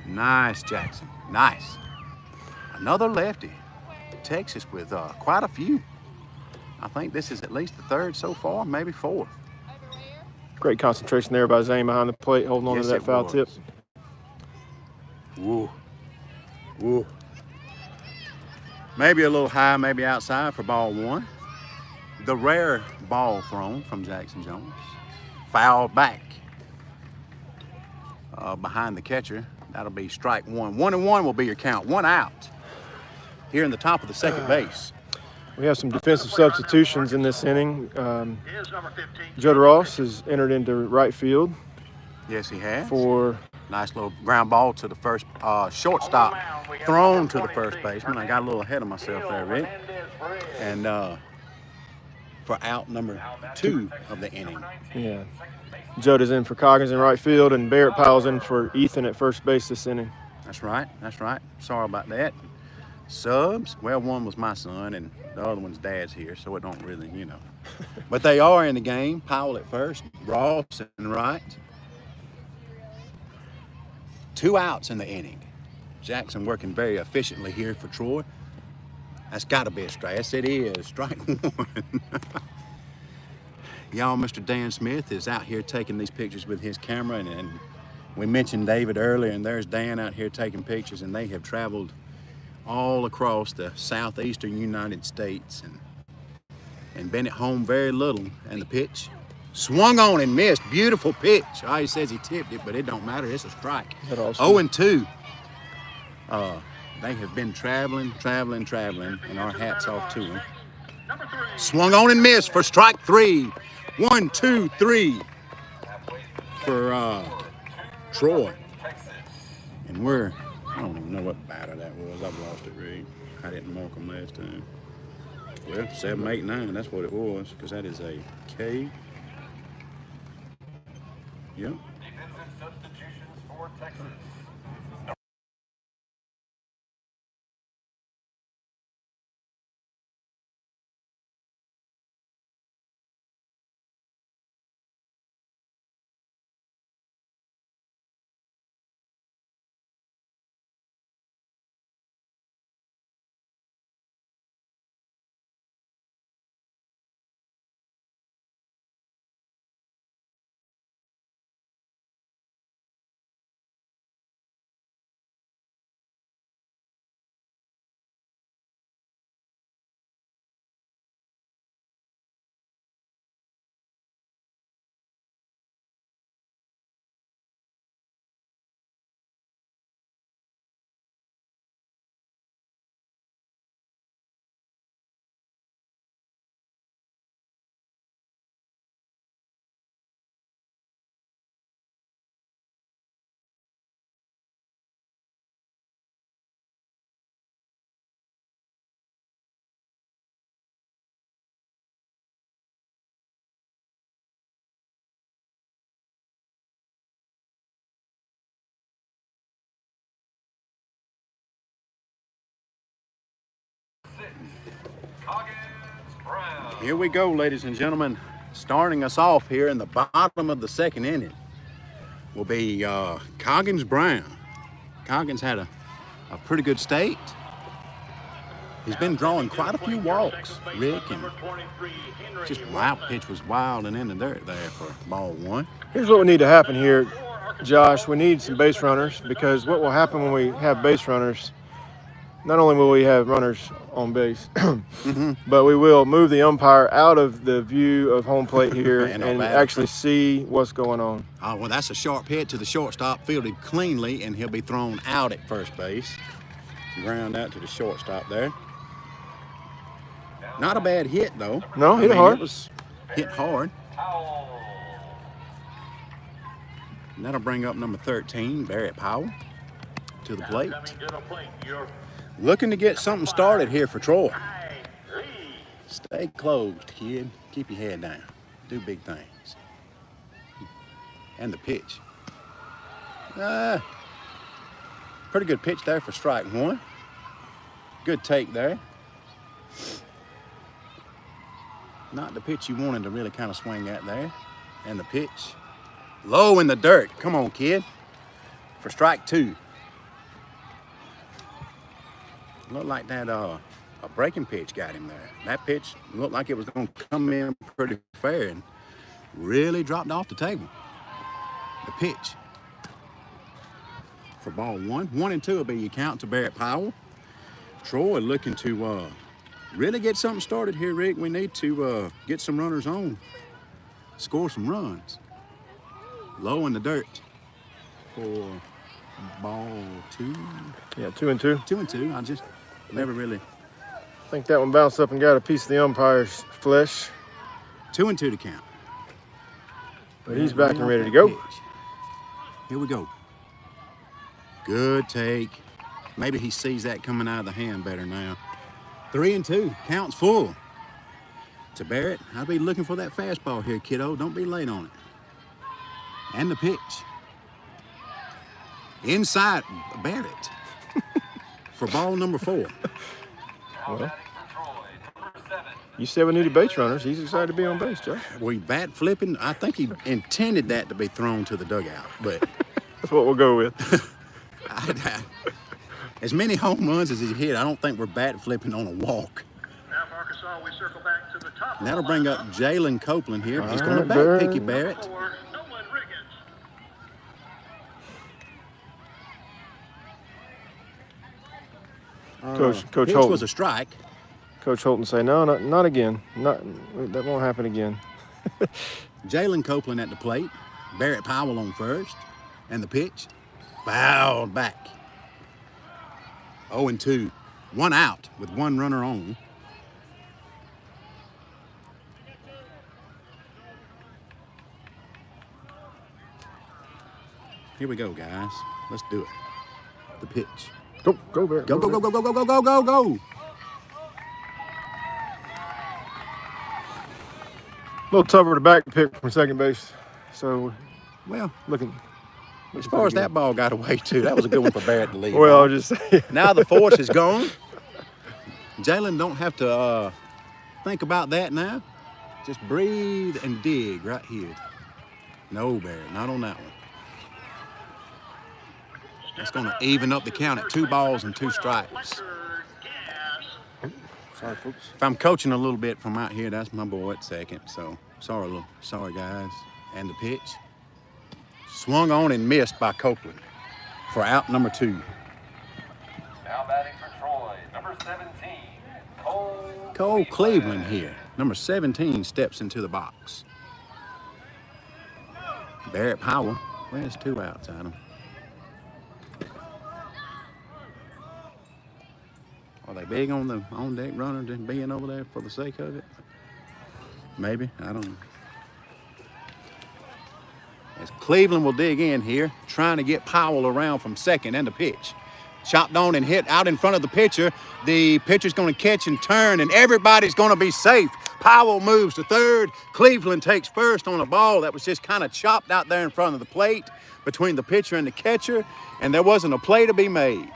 Nice, Jackson. Nice. Another lefty. Texas with quite a few. I think this is at least the 3rd so far, maybe 4th.
Great concentration there by Zane behind the plate, holding on
Yes,
to that
it
foul
was.
tip.
Woo. Woo. Maybe a little high, maybe outside for ball one. The rare ball thrown from Jackson Jones. Fouled back behind the catcher. That'll be strike one. 1-1 will be your count. One out here in the top of the second base.
We have some defensive substitutions in this inning.
Is number 15.
Judd Ross has entered into right field
Yes, he has.
for
Nice little ground ball to the first shortstop, thrown to the first baseman. I got a little ahead of myself there, Rick. And for out number 2 of the inning.
yeah. Judd is in for Coggins in right field, and Barrett piles in for Ethan at first base this inning.
That's right. That's right. Sorry about that. Subs. Well, one was my son, and the other one's dad's here, so it don't really, you know. But they are in the game. Powell at first, Ross and right. 2 outs in the inning. Jackson working very efficiently here for Troy. That's got to be a strike. Yes, it is. Strike one. Y'all, Mr. Dan Smith is out here taking these pictures with his camera, and we mentioned David earlier, and there's Dan out here taking pictures, and they have traveled all across the southeastern United States and been at home very little. And the pitch swung on and missed. Beautiful pitch. Oh, he says he tipped it, but it don't matter. It's a strike. 0-2. They have been traveling, and our hats off to them. Swung on and missed for strike 3. 1, 2, 3 for Troy. And I don't even know what batter that was. I've lost it, Reed. I didn't mark them last time. Well, 7, 8, 9, that's what it was, because that is a K. Yep.
Defensive substitutions for Texas.
Here we go, ladies and gentlemen. Starting us off here in the bottom of the second inning will be Coggins Brown. Coggins had a pretty good state. He's been drawing quite a few walks, Rick, and just wild pitch was wild and in the dirt there for ball one.
Here's what we need to happen here, Josh. We need some base runners, because what will happen when we have base runners, not only will we have runners on base, but we will move the umpire out of the view of home plate here and actually see what's going on.
Well, that's a sharp hit to the shortstop, fielded cleanly, and he'll be thrown out at first base. Ground out to the shortstop there. Not a bad hit, though.
No, hit hard.
It was hit hard. And that'll bring up number 13, Barrett Powell, to the plate. Looking to get something started here for Troy. Stay closed, kid. Keep your head down. Do big things. And the pitch. Pretty good pitch there for strike one. Good take there. Not the pitch you wanted to really kind of swing at there. And the pitch. Low in the dirt. Come on, kid. For strike two. Looked like that a breaking pitch got him there. That pitch looked like it was going to come in pretty fair, and really dropped off the table. The pitch for ball 1. 1 and 2 will be your count to Barrett Powell. Troy looking to really get something started here, Rick. We need to get some runners on, score some runs. Low in the dirt for ball 2.
Yeah, 2 and 2.
2 and 2. I just never really.
I think that one bounced up and got a piece of the umpire's flesh.
2 and 2 to count.
But he's back and ready to go.
Pitch. Here we go. Good take. Maybe he sees that coming out of the hand better now. 3 and 2. Counts full. To Barrett. I'll be looking for that fastball here, kiddo. Don't be late on it. And the pitch. Inside Barrett. For ball number 4.
Well, you said we needed base runners. He's excited to be on base, Joe.
We bat flipping. I think he intended that to be thrown to the dugout, but
That's what we'll go with.
as many home runs as he hit, I don't think we're bat flipping on a walk.
Now for Arkansas, we circle back to the top.
And that'll bring up Jalen Copeland here. He's going to
Alright,
back
Barrett.
Picky Barrett.
For Nolan Riggins.
Coach
Pitch
Holton.
was a strike.
Coach Holton say, no, not again. That won't happen again.
Jalen Copeland at the plate. Barrett Powell on first. And the pitch. Fouled back. 0 and 2. 1 out with 1 runner on. Here we go, guys. Let's do it. The pitch.
Go, Barrett.
Go, go, go, go, go, go, go, go, go, go.
A little tougher to back pick from second base. So,
Well,
looking.
as far as that ball got away, too, that was a good one for Barrett to lead.
Well, I'll just say.
Now the force is gone. Jalen don't have to think about that now. Just breathe and dig right here. No, Barrett, not on that one. That's going to even up the count at 2 balls and 2 strikes.
Sorry, folks.
If I'm coaching a little bit from out here, that's my boy at second. So sorry guys. And the pitch. Swung on and missed by Copeland for out number 2.
Now batting for Troy, number 17, Cole.
Cole Cleveland here. Number 17 steps into the box. Barrett Powell. Well, there's 2 outs, Adam. Are they big on the on-deck runner just being over there for the sake of it? Maybe. I don't know. As Cleveland will dig in here, trying to get Powell around from second and the pitch. Chopped on and hit out in front of the pitcher. The pitcher's going to catch and turn, and everybody's going to be safe. Powell moves to third. Cleveland takes first on a ball that was just kind of chopped out there in front of the plate between the pitcher and the catcher, and there wasn't a play to be made.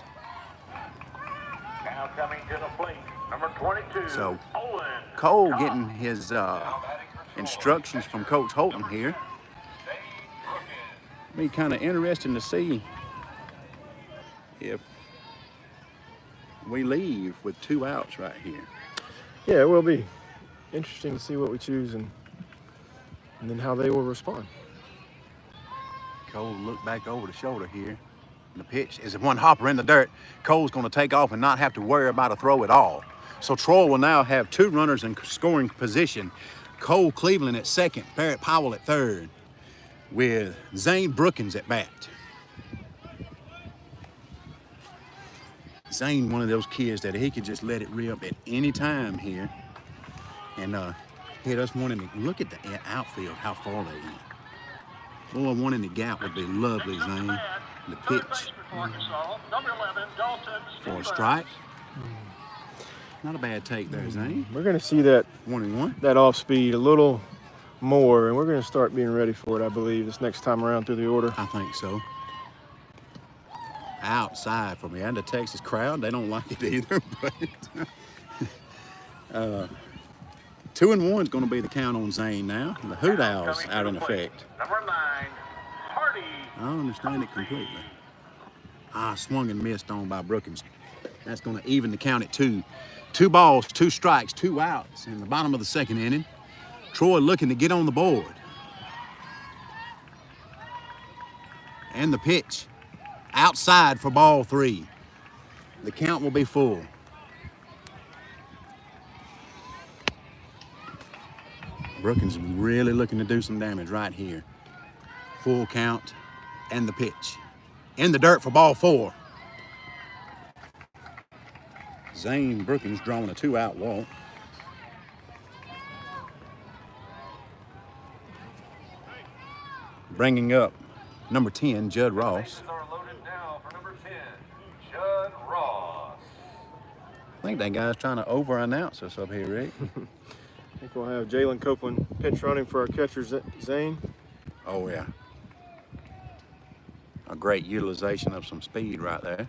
Now coming to the plate, number 22,
So,
Owen.
Cole getting his instructions from Coach Holton here. Be kind of interesting to see if we leave with 2 outs right here.
Yeah, it will be interesting to see what we choose and then how they will respond.
Cole look back over the shoulder here. And the pitch is 1 hopper in the dirt. Cole's going to take off and not have to worry about a throw at all. So Troy will now have 2 runners in scoring position. Cole Cleveland at second, Barrett Powell at third, with Zane Brookins at bat. Zane, one of those kids that he could just let it rip at any time here and hit us one in the, look at the outfield, how far they went. Boy, one in the gap would be lovely, Zane. The pitch
Number 11, Dalton
for a strike. Not a bad take there, Zane.
We're going to see that
1-1.
that off speed a little more, and we're going to start being ready for it, I believe, this next time around through the order.
I think so. Outside for me. And the Texas crowd, they don't like it either. But 2-1 is going to be the count on Zane now. The Hoot Owls
Coming to
out
the
in
plate,
effect.
number 9, Hardy.
I don't understand it completely. Swung and missed on by Brookins. That's going to even the count at 2. 2 balls, 2 strikes, 2 outs in the bottom of the second inning. Troy looking to get on the board. And the pitch. Outside for ball 3. The count will be full. Brookings really looking to do some damage right here. Full count and the pitch. In the dirt for ball 4. Zane Brookings drawing a 2-out walk. Bringing up number 10, Judd Ross.
Bases are loaded now for number 10, Judd Ross.
I think that guy's trying to over-announce us up here, Rick.
I think we'll have Jalen Copeland pinch running for our catcher, Zane.
Oh, yeah. A great utilization of some speed right there.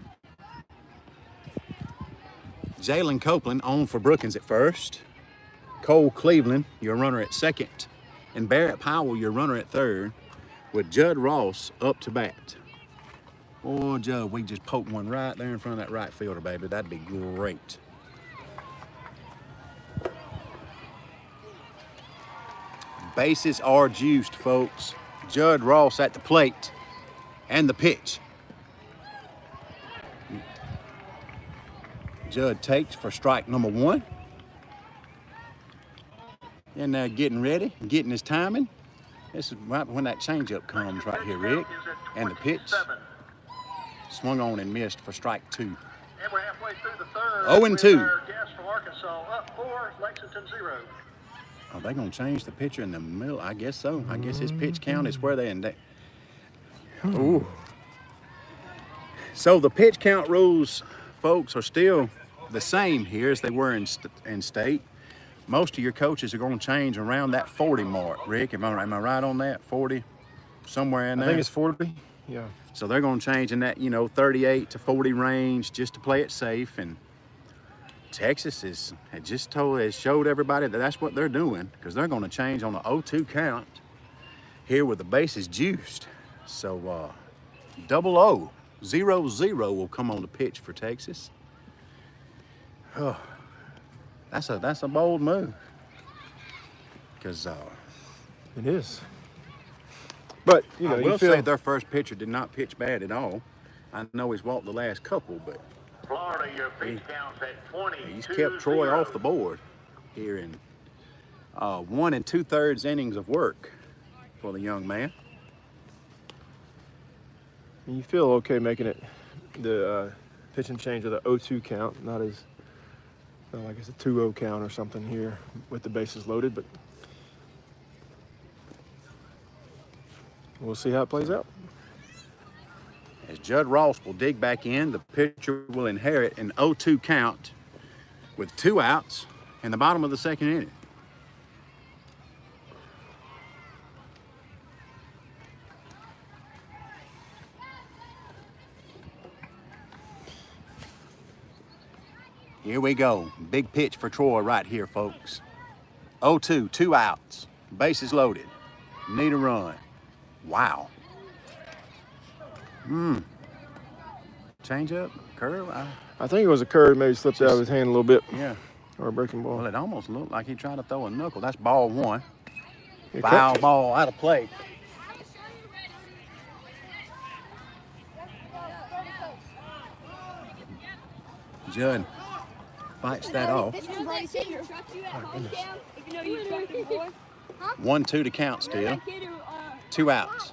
Jalen Copeland on for Brookings at first. Cole Cleveland, your runner at second. And Barrett Powell, your runner at third, with Judd Ross up to bat. Oh, Judd, we just poked one right there in front of that right fielder, baby. That'd be great. Bases are juiced, folks. Judd Ross at the plate. And the pitch. Judd takes for strike number 1. And now getting ready, getting his timing. This is right when that changeup comes right here, Rick. And the pitch. Swung on and missed for strike 2.
And we're halfway through the third.
0-2.
Our guest from Arkansas up 4, Lexington 0.
Are they going to change the pitcher in the middle? I guess so. I guess his pitch count is where they end. Ooh. So the pitch count rules, folks, are still the same here as they were in state. Most of your coaches are going to change around that 40 mark. Rick, am I right on that? 40, somewhere in there?
I think it's 40. Yeah.
So they're going to change in that, 38 to 40 range just to play it safe. And Texas has showed everybody that that's what they're doing, because they're going to change on the 0-2 count here with the bases juiced. So 0-0, 0-0 will come on the pitch for Texas. Oh, that's a bold move, because
It is. But,
I
you
will
feel
say their first pitcher did not pitch bad at all. I know he's walked the last couple, but
Florida, your pitch counts at 20.
he's kept Troy off the board here in 1 2/3 innings of work for the young man.
you feel okay making it the pitch and change of the 0-2 count, not like it's a 2-0 count or something here with the bases loaded, but we'll see how it plays out.
As Judd Ross will dig back in, the pitcher will inherit an 0-2 count with 2 outs in the bottom of the second inning. Here we go. Big pitch for Troy right here, folks. 0-2, 2 outs. Bases loaded. Need a run. Wow. Change up, curve.
I think it was a curve, maybe slipped out of his hand a little bit,
Yeah.
or a breaking ball.
Well, it almost looked like he tried to throw a knuckle. That's ball 1.
It
Foul
cut-
ball out of play. Judd fights that off. 1-2 to count still. 2 outs.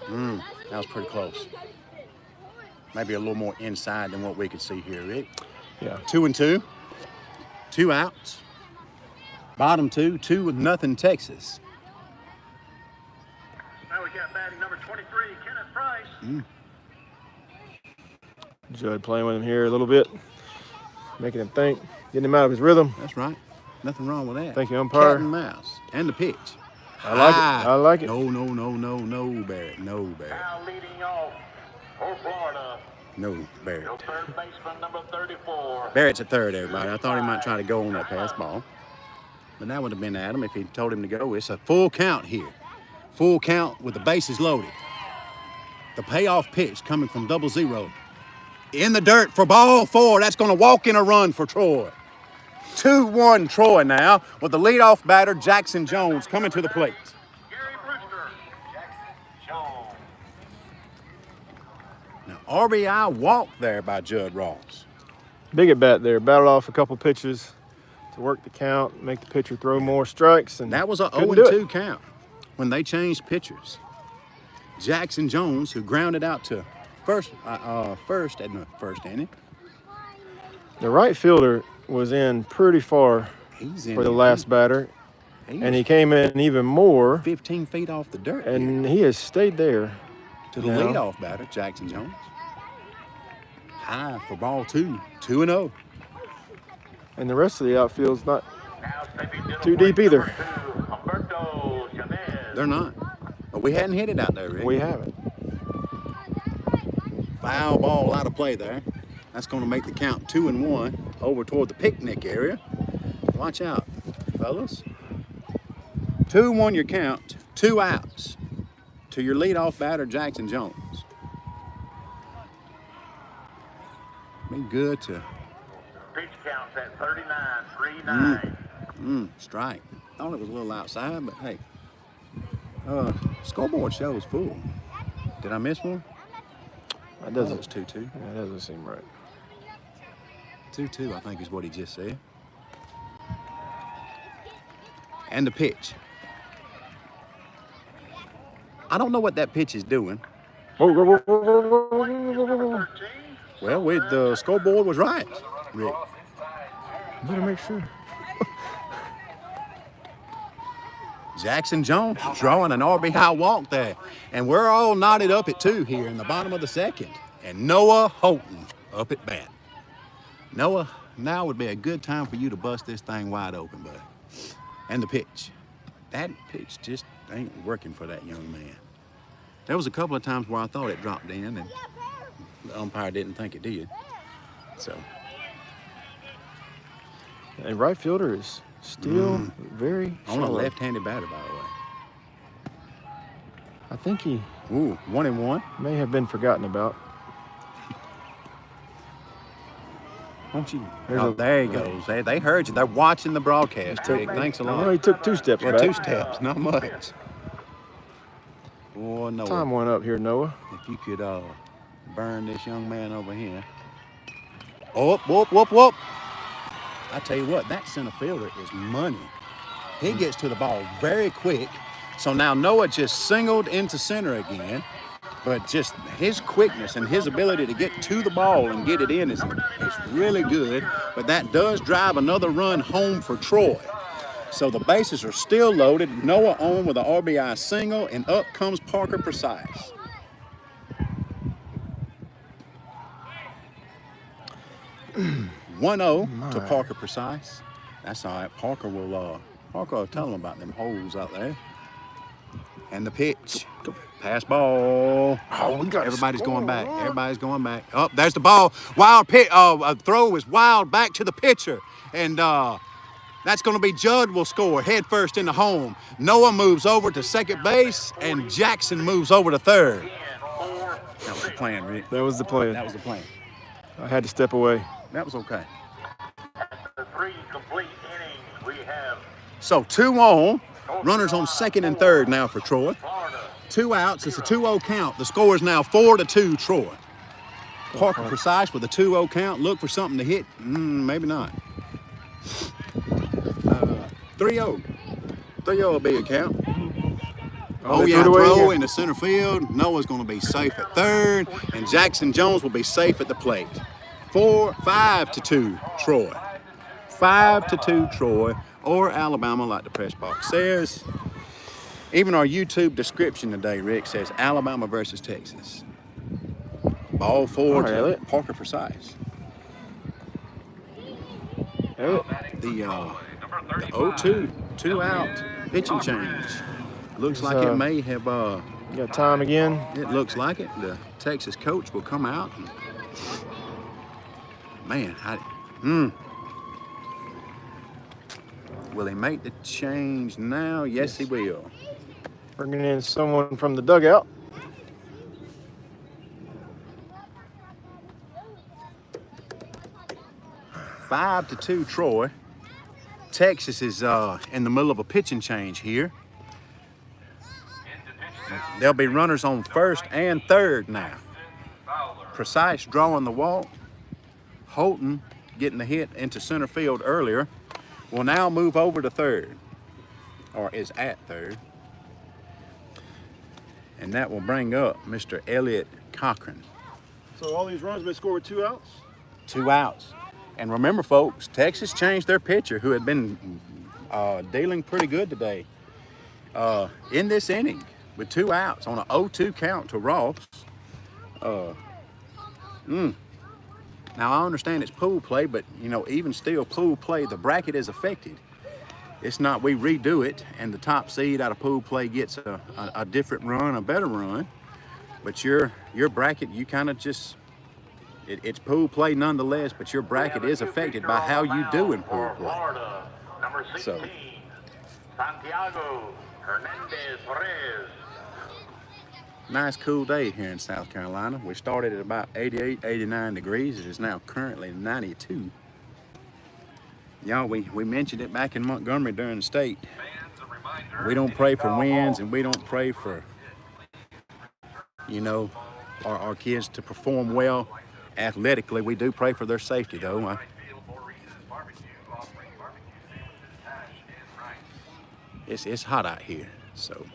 That was pretty close. Maybe a little more inside than what we could see here, Rick.
Yeah.
2-2. 2 outs. Bottom 2, 2-0 Texas.
Now we got batting number 23, Kenneth Price.
Judd playing with him here a little bit, making him think, getting him out of his rhythm.
That's right. Nothing wrong with that.
Thank you, umpire.
Cat and mouse. And the pitch.
I like it. I like it.
No, Barrett. No, Barrett.
Now leading off for Florida,
No, Barrett.
your third baseman, number 34.
Barrett's at third, everybody. I thought he might try to go on that pass ball. But that would have been Adam if he told him to go. It's a full count here. Full count with the bases loaded. The payoff pitch coming from 0-0. In the dirt for ball 4. That's going to walk in a run for Troy. 2-1 Troy now with the leadoff batter, Jackson Jones, coming to the plate.
Gary Brewster.
Now, RBI walk there by Judd Ross.
Big at bat there. Battled off a couple pitches to work the count, make the pitcher throw more strikes, and
That was a
couldn't do
0-2 count when they changed pitchers. Jackson Jones, who grounded out to first in the first inning.
The right fielder was in pretty far
He's in
for the
here.
last batter,
He
and he
was
came in even more,
15 feet off the dirt
and he has stayed there.
to the
now.
leadoff batter, Jackson Jones. High for ball 2, 2-0.
And the rest of the outfield's not
Now stepping to the
too
plate,
deep either.
number 2, Humberto Chavez.
They're not. But we hadn't hit it out there, Rick.
We haven't.
Foul ball out of play there. That's going to make the count 2-1 over toward the picnic area. Watch out, fellas. 2-1 your count, 2 outs to your leadoff batter, Jackson Jones. Be good to
Pitch counts at 39-3-9.
strike. Thought it was a little outside, but hey. Scoreboard shows full. Did I miss one?
That
That
doesn't.
was 2-2.
That doesn't seem right.
2-2, I think is what he just said. And the pitch. I don't know what that pitch is doing.
Whoa, whoa, whoa, whoa, whoa, whoa, whoa, whoa, whoa, whoa.
Well, the scoreboard was right, Rick.
Better make sure.
Jackson Jones drawing an RBI walk there. And we're all knotted up at 2 here in the bottom of the second. And Noah Houghton up at bat. Noah, now would be a good time for you to bust this thing wide open, bud. And the pitch. That pitch just ain't working for that young man. There was a couple of times where I thought it dropped in and the umpire didn't think it did. So,
And right fielder is still very
on a
shallow.
left-handed batter, by the way.
I think he
Ooh, 1-1.
may have been forgotten about.
Won't you?
There's
Oh,
a-
there he goes. They heard you. They're watching the broadcast, Rick. Thanks a
Well,
lot.
he took 2 steps
Yeah,
back.
2 steps, not much. Boy, Noah,
Time went up here, Noah.
if you could burn this young man over here. Oh, whoop, whoop, whoop. I tell you what, that center fielder is money. He gets to the ball very quick. So now Noah just singled into center again. But just his quickness and his ability to get to the ball and get it in is really good. But that does drive another run home for Troy. So the bases are still loaded. Noah on with an RBI single, and up comes Parker Precise. One 0 to Parker Precise. That's all right. Parker will tell him about them holes out there. And the pitch. Pass ball.
Oh, we got
Everybody's going back. Everybody's going back. Oh, there's the ball. Wild pitch. A throw is wild back to the pitcher. And that's going to be Judd will score head first into home. Noah moves over to second base, and Jackson moves over to third. That was the plan, Rick.
That was the plan.
That was the plan.
I had to step away.
That was okay.
The 3 complete innings we have
So 2 on. Runners on second and third now for Troy.
Florida.
2 outs. It's a 2-0 count. The score is now 4-2 Troy. Parker Precise with a 2-0 count. Look for something to hit. Maybe not. 3-0. 3-0 will be a count. Oh,
they
yeah,
threw it away
throw
again.
into center field. Noah's going to be safe at third, and Jackson Jones will be safe at the plate. 5-2 Troy. 5-2 Troy, or Alabama, like the press box says. Even our YouTube description today, Rick, says Alabama versus Texas. Ball forward
All right,
to
Elliot.
Parker Precise. The 0-2, 2 out pitching change. Looks like it may have.
You got time again.
It looks like it. The Texas coach will come out. And, man, will he make the change now? Yes, he will.
Bringing in someone from the dugout.
Five to 2 Troy. Texas is in the middle of a pitching change here. There'll be runners on first and third now.
Fowler.
precise drawing the walk. Holton getting the hit into center field earlier will now move over to third, or is at third. And that will bring up Mr. Elliot Cochran.
So all these runs been scored with 2 outs?
2 outs. And remember, folks, Texas changed their pitcher who had been dealing pretty good today in this inning with 2 outs on an 0-2 count to Ross. Now, I understand it's pool play, but, you know, even still pool play, the bracket is affected. It's not we redo it and the top seed out of pool play gets a different run, a better run. But your bracket, you kind of just, it's pool play nonetheless, but your bracket is affected by how you do in pool play.
Florida, number 16,
So.
Santiago Hernandez Perez.
Nice cool day here in South Carolina. We started at about 88, 89 degrees. It is now currently 92. Y'all, we mentioned it back in Montgomery during the state. We don't pray for wins and we don't pray for, you know, our kids to perform well athletically. We do pray for their safety, though. It's hot out here, so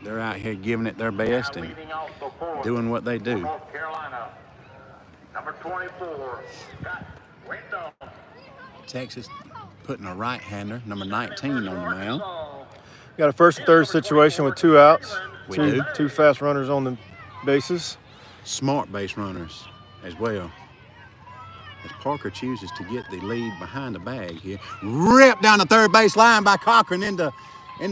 they're out here giving it their best and
Leading off the fourth,
doing what they do.
North Carolina, number 24, Scott Wyndham.
Texas putting a right-hander, number 19, on the mound.
Got a first and third situation with 2 outs.
We
two,
do.
2 fast runners on the bases.
Smart base runners as well. As Parker chooses to get the lead behind the bag here. Ripped down the third base line by Cochran into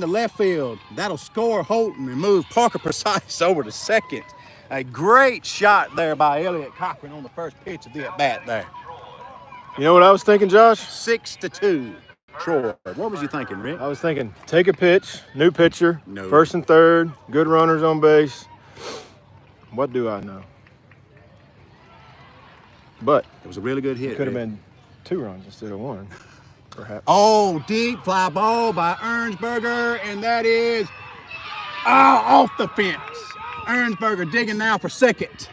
left field. That'll score Holton and move Parker Precise over to second. A great shot there by Elliot Cochran on the first pitch of the at-bat there.
You know what I was thinking, Josh?
6-2, Troy. What was you thinking, Rick?
I was thinking, take a pitch, new pitcher,
No.
first and third, good runners on base. What do I know? But
It was a really good hit.
it could have
Rick.
been 2 runs instead of 1, perhaps.
Oh, deep fly ball by Ernsberger, and that is off the fence. Ernsberger digging now for second.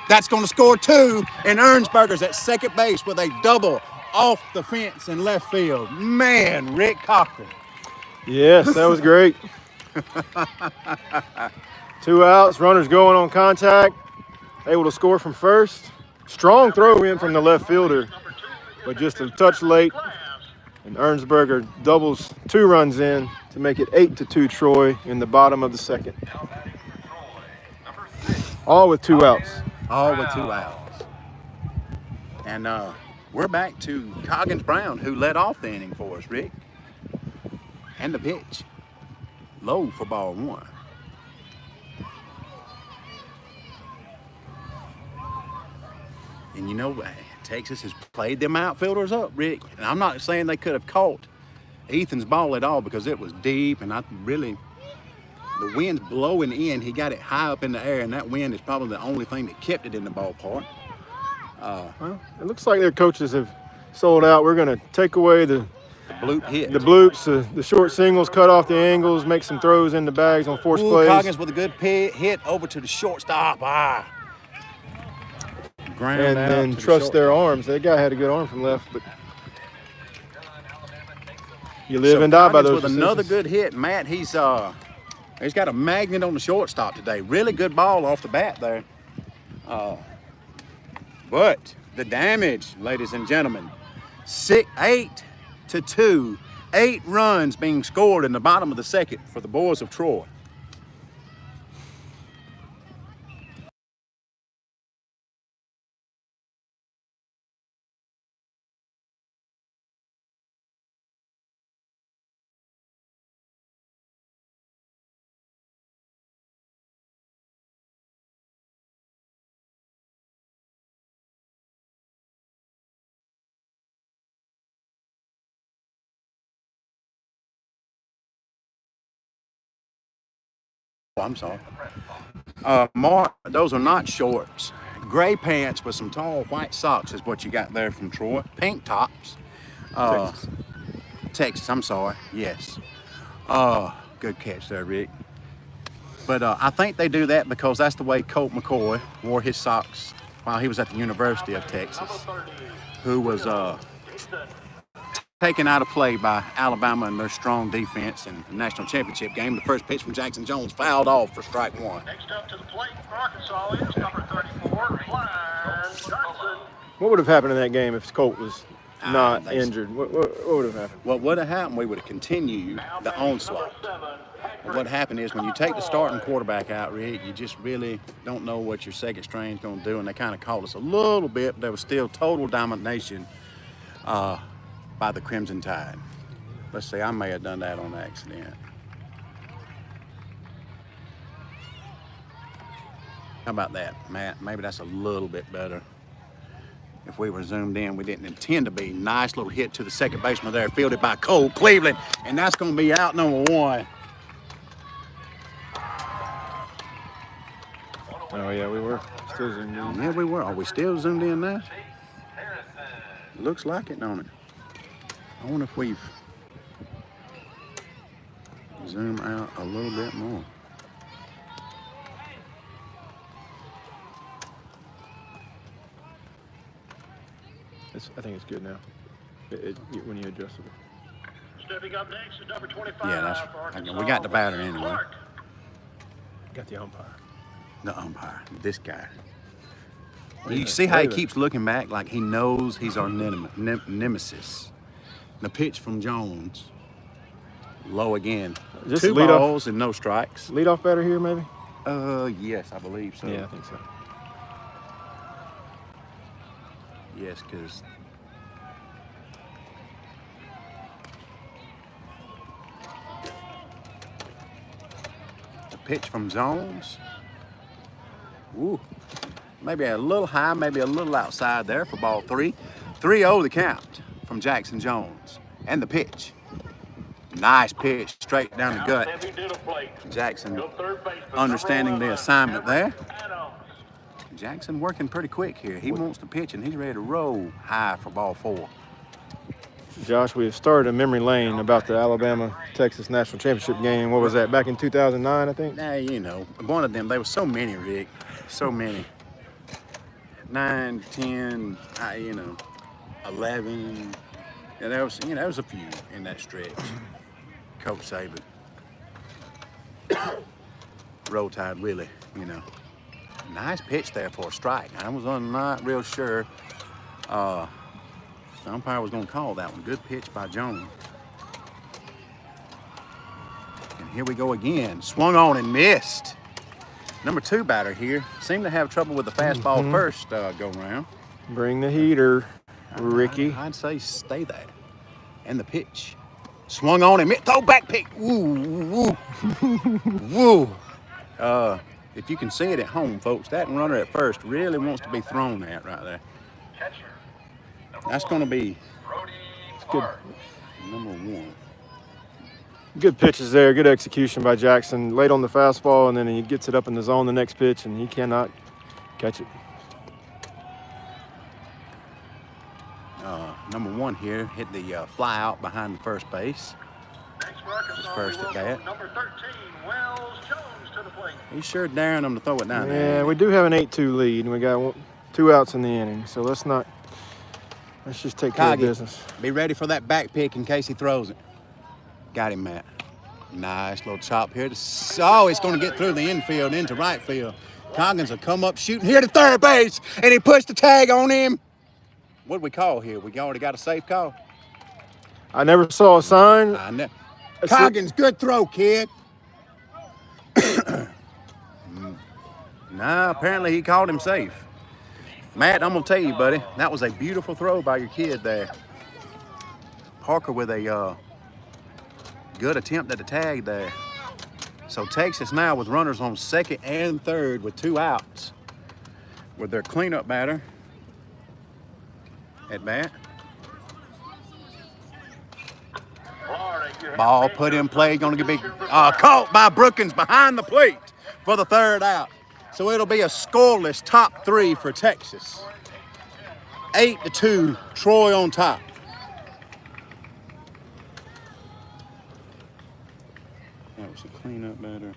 That's going to score 2, and Ernsberger's at second base with a double off the fence in left field. Man, Rick Cochran.
Yes, that was great. 2 outs, runners going on contact, able to score from first. Strong throw in from the left fielder, but just a touch late. And Ernsberger doubles 2 runs in to make it 8-2 Troy in the bottom of the second. All with 2 outs.
All with 2 outs. And we're back to Coggins Brown, who led off the inning for us, Rick. And the pitch. Low for ball 1. And you know, Texas has played them outfielders up, Rick. And I'm not saying they could have caught Ethan's ball at all because it was deep and the wind's blowing in. He got it high up in the air, and that wind is probably the only thing that kept it in the ballpark.
Well, it looks like their coaches have sold out. We're going to take away the
Bloop hit.
bloops, the short singles, cut off the angles, make some throws in the bags on force
Ooh,
plays.
Coggins with a good hit over to the shortstop. Ground
And
out
then
to the
trust
short-
their arms. That guy had a good arm from left, but you live
So
and die by
Coggins
those
with another
decisions.
good hit. Matt, he's got a magnet on the shortstop today. Really good ball off the bat there. But the damage, ladies and gentlemen, 8-2, 8 runs being scored in the bottom of the second for the boys of Troy. Oh, I'm sorry. Mark, those are not shorts. Gray pants with some tall white socks is what you got there from Troy. Pink tops. Texas, I'm sorry. Yes. Good catch there, Rick. But I think they do that because that's the way Colt McCoy wore his socks while he was at the University of Texas, who was taken out of play by Alabama and their strong defense in the national championship game. The first pitch from Jackson Jones fouled off for strike one.
Next up to the plate for Arkansas is number 34, Clyde Johnson.
What would have happened in that game if Colt was not
they-
injured? What would have happened?
What would have happened, we would have continued the onslaught. But what happened is when you take the starting quarterback out, Rick, you just really don't know what your second string's going to do, and they kind of caught us a little bit, but there was still total domination by the Crimson Tide. Let's see, I may have done that on accident. How about that, Matt? Maybe that's a little bit better. If we were zoomed in, we didn't intend to be. Nice little hit to the second baseman there, fielded by Cole Cleveland, and that's going to be out number one.
Oh yeah, we were still zoomed in.
Yeah, we were. Are we still zoomed in now? Looks like it, don't it? I wonder if we've zoomed out a little bit more.
I think it's good now. When you adjust it.
Stepping up next is number 25
Yeah, that's.
for Arkansas.
We got the batter anyway.
Clark.
Got the umpire.
The umpire, this guy. You see how he keeps looking back like he knows he's our nemesis. The pitch from Jones, low again.
Is this
Two
lead off?
balls and no strikes.
Leadoff batter here, maybe?
Yes, I believe so.
Yeah, I think so.
Yes, because the pitch from Jones. Ooh, maybe a little high, maybe a little outside there for ball three. 3-0 the count from Jackson Jones. And the pitch. Nice pitch, straight down the gut.
Heavy to the plate.
Jackson
Go third baseman,
understanding
number
the
11,
assignment there.
Adams.
Jackson working pretty quick here. He wants to pitch and he's ready to roll high for ball four.
Josh, we have started a memory lane about the Alabama-Texas National Championship game. What was that, back in 2009, I think?
Now, you know, one of them, there were so many, Rick. So many. 9, 10, 11. Yeah, there was a few in that stretch. Coach Saban. Roll Tide Willie, you know. Nice pitch there for a strike. I was not real sure the umpire was going to call that one. Good pitch by Jones. And here we go again. Swung on and missed. Number 2 batter here seemed to have trouble with the fastball first go round.
Bring the heater, Ricky.
I'd say stay there. And the pitch. Swung on and missed. Throw back pick. Woo, woo, woo. If you can see it at home, folks, that runner at first really wants to be thrown at right there. That's going to be
Good,
number 1.
good pitches there. Good execution by Jackson. Late on the fastball, and then he gets it up in the zone the next pitch, and he cannot catch it.
Number 1 here hit the fly out behind the first base.
Next for Arkansas,
First
we
at
welcome
bat.
number 13, Wells Jones to the plate.
He's sure daring them to throw it down
Yeah,
there.
we do have an 8-2 lead, and we got 2 outs in the inning. So let's just take care of
Coggy,
business.
be ready for that back pick in case he throws it. Got him, Matt. Nice little chop here. Oh, it's going to get through the infield into right field. Coggins will come up shooting here to third base, and he pushed the tag on him. What do we call here? We already got a safe call?
I never saw a sign.
I know.
That's it.
Coggins, good throw, kid. Nah, apparently he called him safe. Matt, I'm going to tell you, buddy, that was a beautiful throw by your kid there. Parker with a good attempt at the tag there. So Texas now with runners on second and third with 2 outs with their cleanup batter at bat. Ball put in play, going to be caught by Brookins behind the plate for the 3rd out. So it'll be a scoreless top 3 for Texas. 8-2, Troy on top. That was a cleanup batter.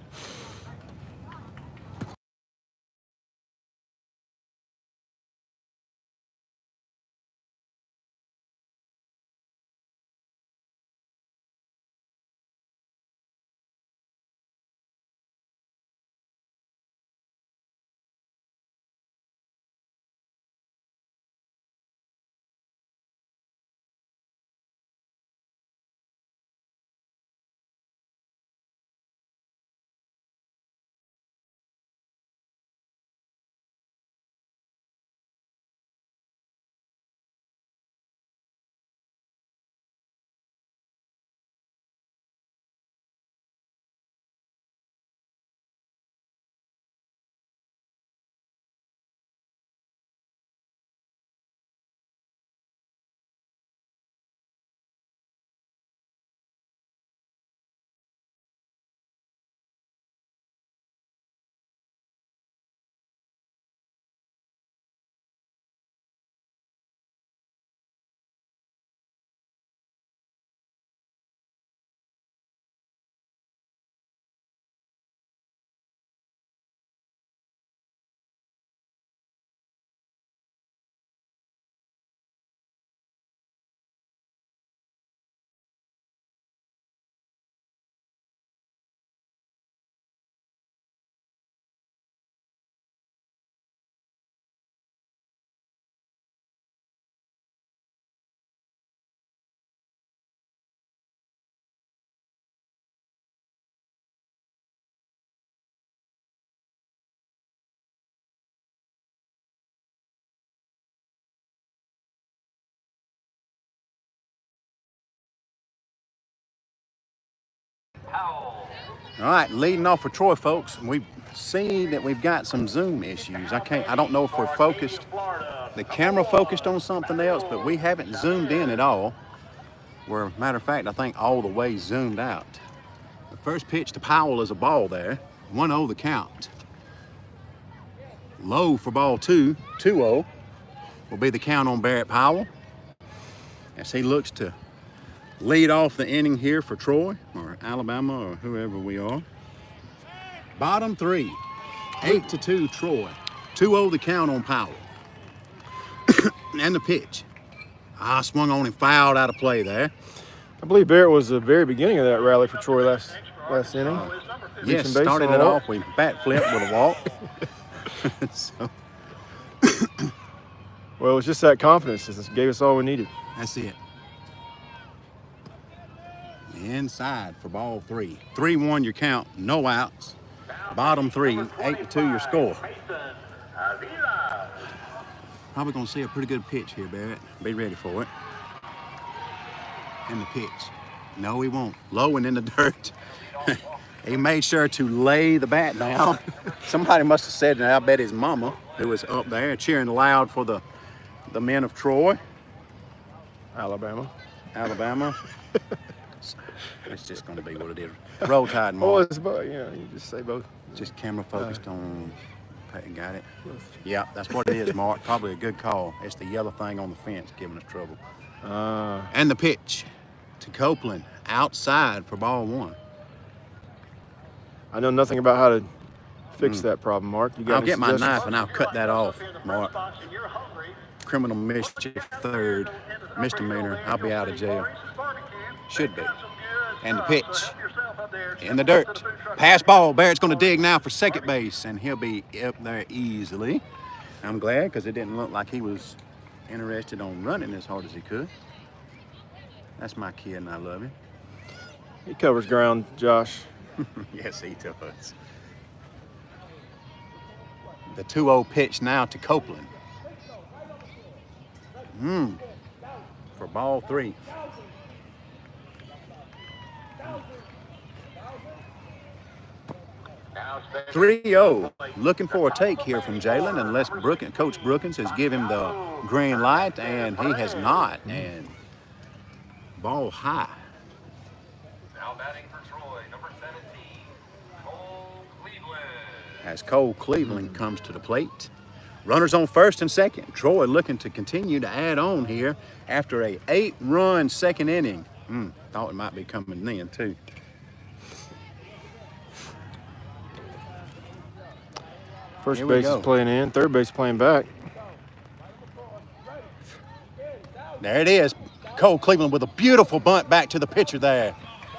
Powell.
All right, leading off for Troy, folks. We've seen that we've got some zoom issues. I don't know if we're focused, the camera focused on something else, but we haven't zoomed in at all. Where, matter of fact, I think all the way zoomed out. The first pitch to Powell is a ball there. 1-0 the count. Low for ball 2, 2-0 will be the count on Barrett Powell as he looks to lead off the inning here for Troy or Alabama or whoever we are. Bottom 3, 8-2 Troy. 2-0 the count on Powell. And the pitch. Swung on and fouled out of play there.
I believe Barrett was the very beginning of that rally for Troy last inning.
Yes,
Reaching base
started
on
it
a walk.
off with bat flip with a walk. So,
Well, it was just that confidence that gave us all we needed.
that's it. Inside for ball 3. 3-1 your count, no outs. Bottom 3, 8-2 your score.
Mason Avila.
Probably gonna see a pretty good pitch here, Barrett. Be ready for it. And the pitch. No, he won't. Low and in the dirt. He made sure to lay the bat down. Somebody must have said that. I bet his mama, who was up there cheering loud for the men of Troy,
Alabama.
Alabama. It's just gonna be what it is. Roll Tide,
Oh,
Mark.
it's both. Yeah, you just say both.
Just camera focused on. Got it. Yeah, that's what it is, Mark. Probably a good call. It's the yellow thing on the fence giving us trouble. And the pitch to Copeland outside for ball 1.
I know nothing about how to fix that problem, Mark. You got
I'll
any
get my
suggestions?
knife and I'll cut that off, Mark. Criminal mischief 3rd, misdemeanor. I'll be out of jail. Should be. And the pitch in the dirt. Pass ball. Barrett's going to dig now for second base, and he'll be up there easily. I'm glad because it didn't look like he was interested on running as hard as he could. That's my kid, and I love him.
He covers ground, Josh.
Yes, he does. The 2-0 pitch now to Copeland. For ball 3.
Now special
3-0. Looking for a take here from Jalen, unless Coach Brookins has given him the green light, and he has not. And ball high.
Now batting for Troy, number 17, Cole Cleveland.
As Cole Cleveland comes to the plate. Runners on first and second. Troy looking to continue to add on here after a 8-run second inning. Thought it might be coming in too.
First
Here we
base
go.
is playing in, third base playing back.
There it is. Cole Cleveland with a beautiful bunt back to the pitcher there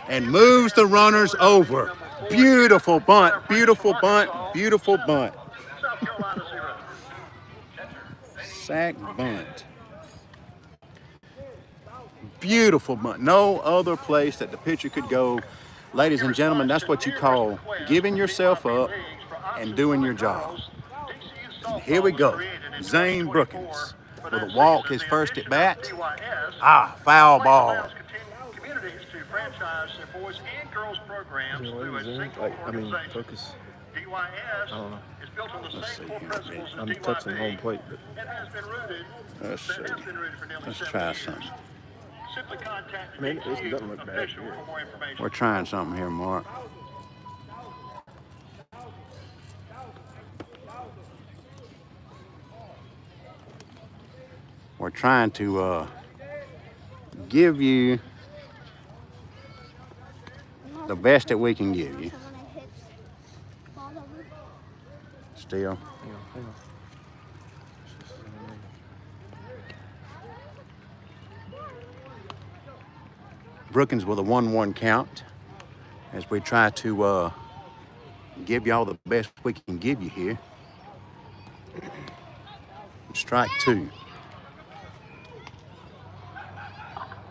and moves the runners over. Beautiful bunt, beautiful bunt, beautiful bunt.
South Carolina 0.
Sack bunt. Beautiful bunt. No other place that the pitcher could go. Ladies and gentlemen, that's what you call giving yourself up and doing your job. And here we go. Zane Brookins with a walk, his first at bat. Foul ball.
Communities to franchise their boys and girls programs through a single organization.
Focus.
DYS
don't know.
is built on the
Let's
same
see
core
here,
principles as
I'm
DYP.
touching home plate, but
It has been rooted.
Let's see.
It has been rooted for nearly
Let's
70
try
years.
something.
Simply contact
I mean, it
DCU
doesn't look bad
official
here.
for more information.
We're trying something here, Mark. We're trying to give you the best that we can give you. Still.
hang on.
Brookins with a 1-1 count as we try to give y'all the best we can give you here. Strike 2.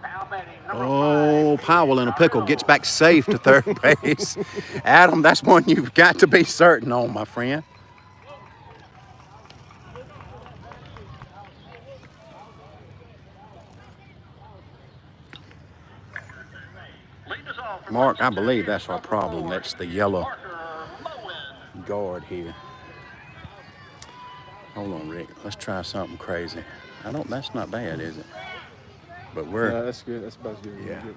Now batting number
Oh, Powell in a pickle gets back safe to third base. Adam, that's one you've got to be certain on, my friend.
Leading us off
Mark, I believe that's our problem. That's the yellow
Parker Moen.
guard here. Hold on, Rick. Let's try something crazy. That's not bad, is it? But
Yeah,
we're
that's good. That's about as good as
Yeah.
we get.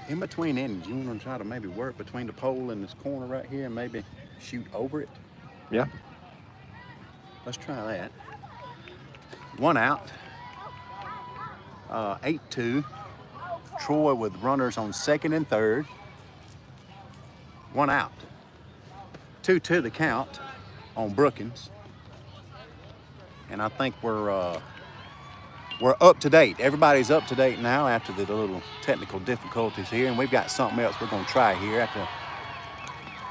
in between innings. You want to try to maybe work between the pole and this corner right here and maybe shoot over it?
Yeah.
Let's try that. 1 out. 8-2. Troy with runners on second and third. 1 out. 2-2 the count on Brookins. And I think we're up to date. Everybody's up to date now after the little technical difficulties here, and we've got something else we're going to try here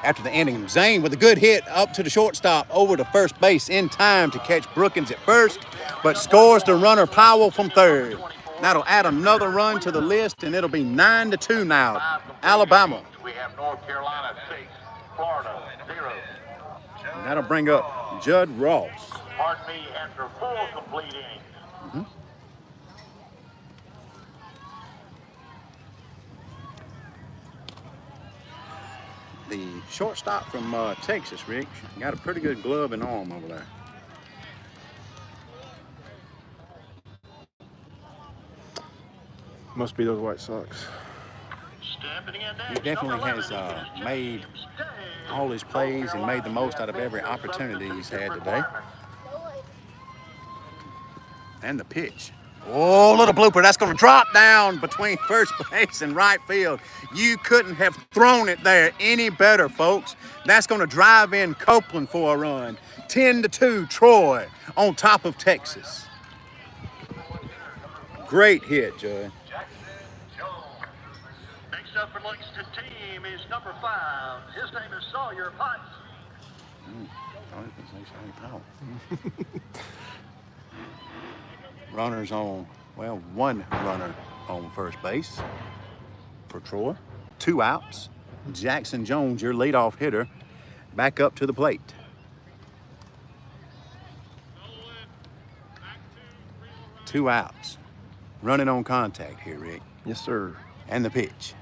after the inning. Zane with a good hit up to the shortstop over to first base in time to catch Brookins at first, but scores the runner Powell from third. That'll add another run to the list, and it'll be 9-2 now.
5 complete
Alabama.
innings. We have North Carolina 6, Florida 0.
And that'll bring up Judd Ross.
Pardon me, after 4 complete innings.
The shortstop from Texas, Rick, got a pretty good glove and arm over there.
Must be those White Sox.
Stepping in
He
next,
definitely
number
has
11 is
made
James Day.
all his plays and made the most out of every opportunity he's had today. And the pitch. Oh, little blooper. That's going to drop down between first base and right field. You couldn't have thrown it there any better, folks. That's going to drive in Copeland for a run. 10-2, Troy on top of Texas. Great hit, Judd.
Next up for Lexington team is number 5. His name is Sawyer Pipes.
I was gonna say Sonny Powell. Runners on, well, 1 runner on first base for Troy. 2 outs. Jackson Jones, your leadoff hitter, back up to the plate. Two outs. Running on contact here, Rick.
Yes, sir.
And the pitch.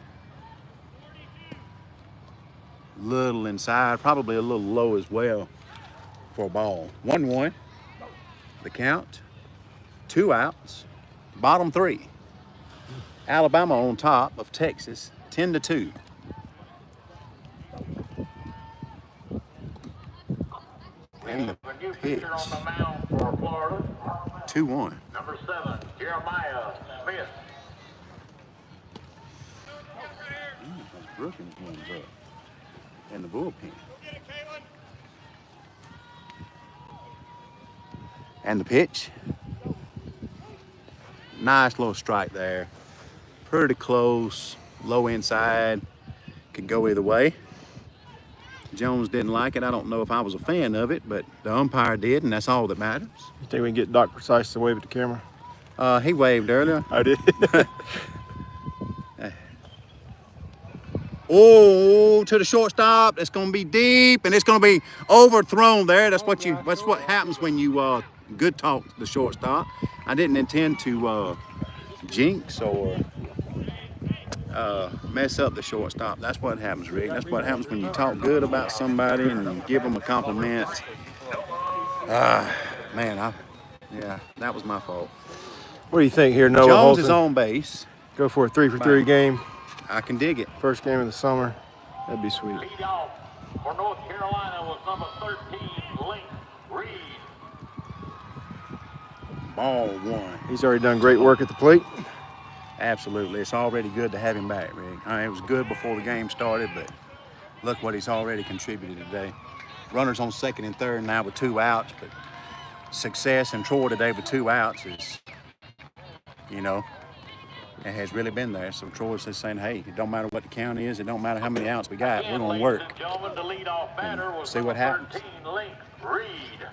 Little inside, probably a little low as well for a ball. 1-1. The count. 2 outs. Bottom 3. Alabama on top of Texas, 10-2. And the
A new
pitch.
pitcher on the mound for Florida.
2-1.
Number 7, Jeremiah Smith.
Brookins warms up in the bullpen. And the pitch. Nice little strike there. Pretty close, low inside. Could go either way. Jones didn't like it. I don't know if I was a fan of it, but the umpire did, and that's all that matters.
You think we can get Doc Precise to wave at the camera?
He waved earlier.
I did.
Oh, to the shortstop. It's going to be deep, and it's going to be overthrown there. That's what happens when you good talk the shortstop. I didn't intend to jinx or mess up the shortstop. That's what happens, Rick. That's what happens when you talk good about somebody and you give them a compliment. Man, yeah, that was my fault.
What do you think here, Noah
Jones
Holton?
is on base.
Go for a 3-for-3 game.
I can dig it.
First game of the summer. That'd be sweet.
Lead off for North Carolina was number 13, Link Reed.
Ball 1.
He's already done great work at the plate.
Absolutely. It's already good to have him back, Rick. It was good before the game started, but look what he's already contributed today. Runners on second and third now with 2 outs, but success in Troy today with 2 outs is, it has really been there. So Troy's just saying, hey, it don't matter what the count is. It don't matter how many outs we got. We're going to work.
Ladies and gentlemen, the leadoff batter was
see what
number
happens.
13, Link Reed.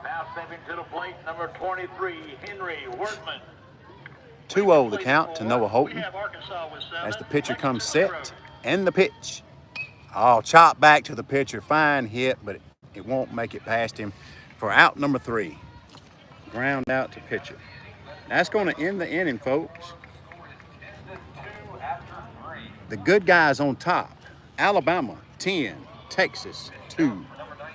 Now stepping to the plate, number 23, Henry Wortman.
2-0 the count to Noah
We
Holton
have Arkansas with 7.
as the pitcher comes
Lexington
set. And the pitch. Oh, chop back to the pitcher. Fine hit, but it won't make it past him for out number 3. Ground out to pitcher. That's going to end the inning, folks.
Houston 2 after 3.
The good guys on top. Alabama 10, Texas 2.
Number 19.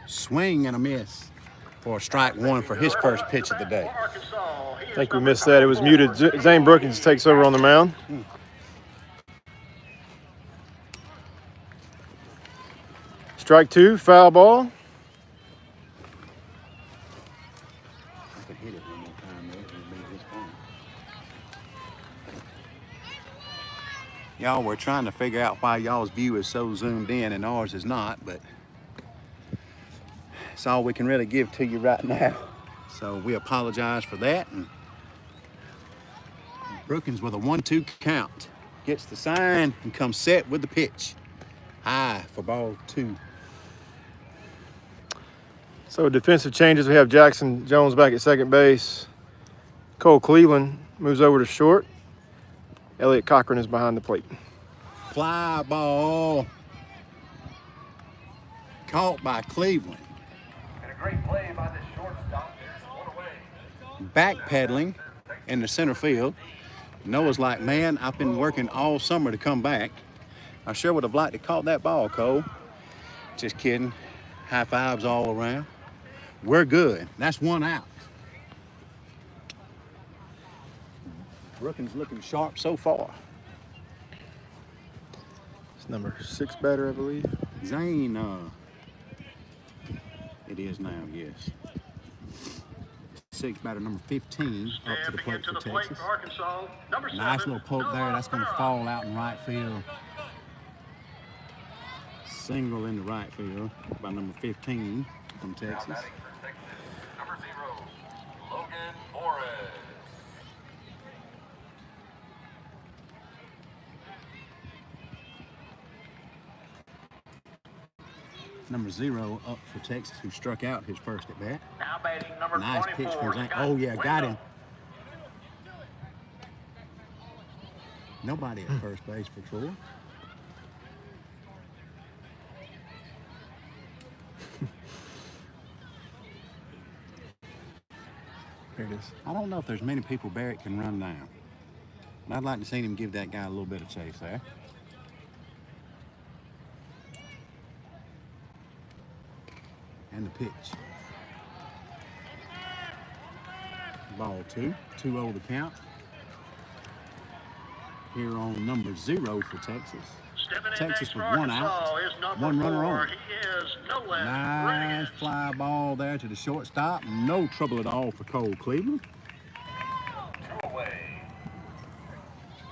Swing and a miss for strike one for his first pitch of the day.
I think we missed that. It was muted. Zane Brookins takes over on the mound. Strike two, foul ball.
I could hit it one more time, though, and leave this point. Y'all, we're trying to figure out why y'all's view is so zoomed in and ours is not, but it's all we can really give to you right now. So we apologize for that. And Brookins with a 1-2 count gets the sign and comes set with the pitch. High for ball two.
So defensive changes, we have Jackson Jones back at second base. Cole Cleveland moves over to short. Elliot Cochran is behind the plate.
Fly ball caught by Cleveland.
And a great play by the shortstop. There's one away.
Backpedaling in the center field. Noah's like, man, I've been working all summer to come back. I sure would have liked to caught that ball, Cole. Just kidding. High fives all around. We're good. That's one out. Brookins looking sharp so far.
It's number 6 batter, I believe.
Zane, it is now, yes. 6 batter number 15 up to the
Stepping
plate
into
for
the plate
Texas.
for Arkansas. Number 7.
Nice little poke there.
Noah
That's going to
Vera.
fall out in right field. Single in the right field by number 15 from Texas.
Batting for Texas, number 0, Logan Morris.
Number 0 up for Texas, who struck out his first at bat.
Now batting number
Nice
24.
pitch from Zane.
Scott
Oh, yeah, got him.
Wendell.
Nobody at first base for Troy.
Here it is.
I don't know if there's many people Barrett can run down. I'd like to see him give that guy a little bit of chase there. And the pitch. Ball 2. 2-0 the count. Here on number 0 for Texas.
Stepping in
Texas
next
with
for
one
Arkansas
out,
is number
one runner
4.
on.
He is no less
Nice
Rodriguez.
fly ball there to the shortstop. No trouble at all for Cole Cleveland.
2 away.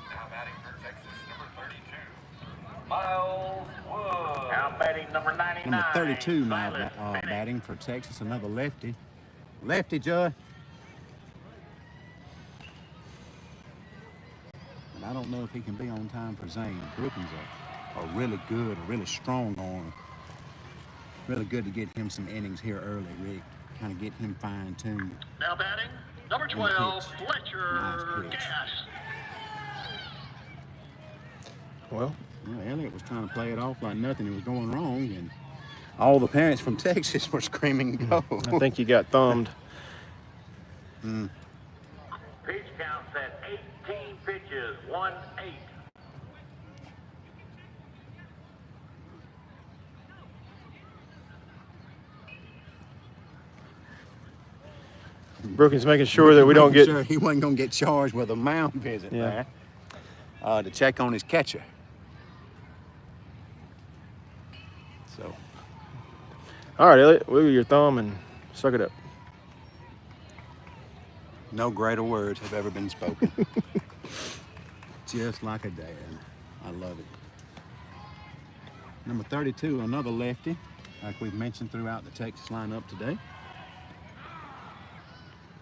Now batting for Texas, number 32, Miles Wood.
Now batting number 99.
Number 32 now
Silas Bennett.
batting for Texas. Another lefty. Lefty, Joy. And I don't know if he can be on time for Zane. Brookins are really good, really strong arm. Really good to get him some innings here early, Rick. Kind of get him fine-tuned.
Now batting number 12, Fletcher
Nice pitch.
Gas.
Well,
Elliott was trying to play it off like nothing was going wrong, and all the parents from Texas were screaming, go.
I think you got thumbed.
Pitch counts at 18 pitches, 1-8.
Brookins making sure that we don't get.
Sure he wasn't going to get charged with a mound visit
Yeah.
there to check on his catcher. So,
All right, Elliot, wiggle your thumb and suck it up.
no greater words have ever been spoken. Just like a dad. I love it. Number 32, another lefty, like we've mentioned throughout the Texas lineup today.